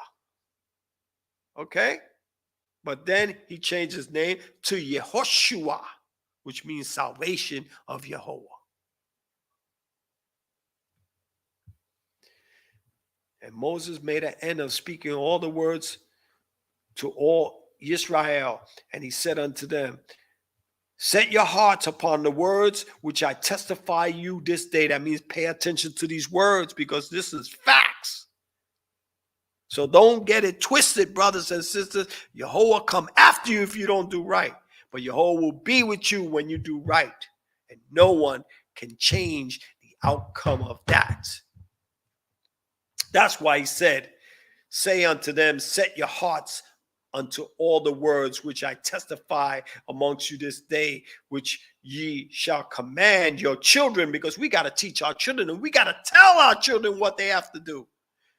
Okay? But then he changed his name to Yehoshua, which means salvation of Yahweh. And Moses made an end of speaking all the words to all Israel. And he said unto them, set your hearts upon the words which I testify you this day. That means pay attention to these words, because this is facts. So don't get it twisted, brothers and sisters. Yahweh come after you if you don't do right. But Yahweh will be with you when you do right. And no one can change the outcome of that. That's why he said, say unto them, set your hearts unto all the words which I testify amongst you this day, which ye shall command your children, because we got to teach our children and we got to tell our children what they have to do.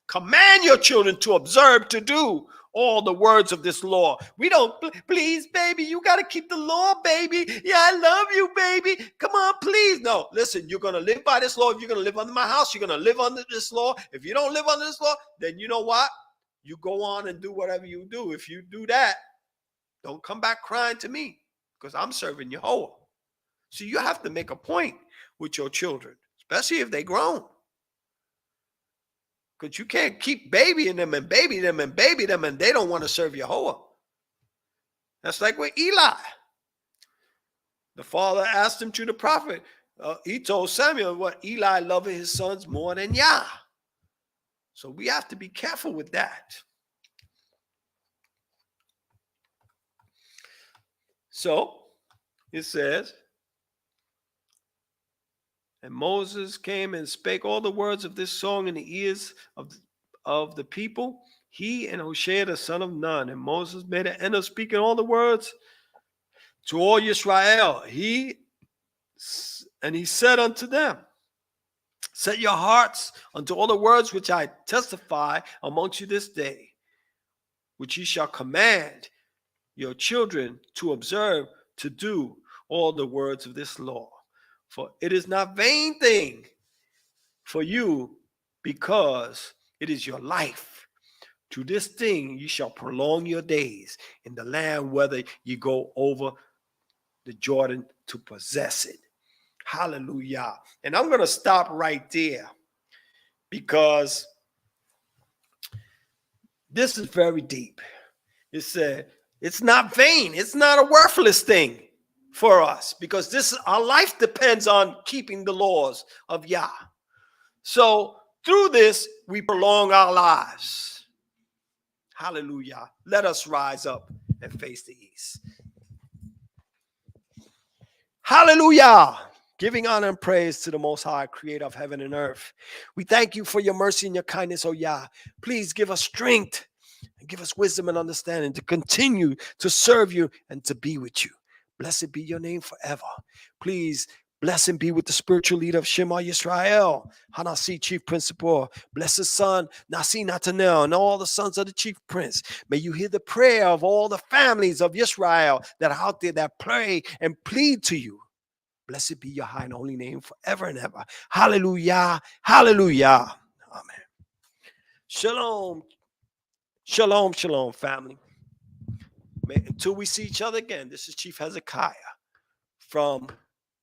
Command your children to observe, to do all the words of this law. We don't, please, baby, you got to keep the law, baby. Yeah, I love you, baby. Come on, please. No, listen, you're going to live by this law. If you're going to live under my house, you're going to live under this law. If you don't live under this law, then you know what? You go on and do whatever you do. If you do that, don't come back crying to me, because I'm serving Yahweh. So you have to make a point with your children, especially if they grown. Because you can't keep babying them and baby them and baby them, and they don't want to serve Yahweh. That's like with Eli. The father asked him to the prophet. He told Samuel what Eli loved his sons more than Yah. So we have to be careful with that. So it says, and Moses came and spake all the words of this song in the ears of the people, he and HezekiYAH the son of Nun. And Moses made an end of speaking all the words to all Israel. He said unto them, set your hearts unto all the words which I testify amongst you this day, which ye shall command your children to observe, to do all the words of this law. For it is not vain thing for you, because it is your life. To this thing you shall prolong your days in the land, whether you go over the Jordan to possess it. Hallelujah. And I'm going to stop right there, because this is very deep. It said, it's not vain. It's not a worthless thing for us, because our life depends on keeping the laws of Yah. So through this, we prolong our lives. Hallelujah. Let us rise up and face the east. Hallelujah. Giving honor and praise to the Most High, creator of heaven and earth. We thank you for your mercy and your kindness, O Yah. Please give us strength and give us wisdom and understanding to continue to serve you and to be with you. Blessed be your name forever. Please bless and be with the spiritual leader of Shema Yisrael, Hanasi, Chief Principal. Bless his son, Nasi Natanel, and all the sons of the Chief Prince. May you hear the prayer of all the families of Yisrael that are out there that pray and plead to you. Blessed be your high and holy name forever and ever. Hallelujah. Hallelujah. Amen. Shalom. Shalom, shalom, family. Until we see each other again, this is Chief HezekiYAH from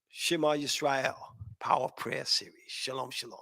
Shema Yisrael Power Prayer Series. Shalom, shalom.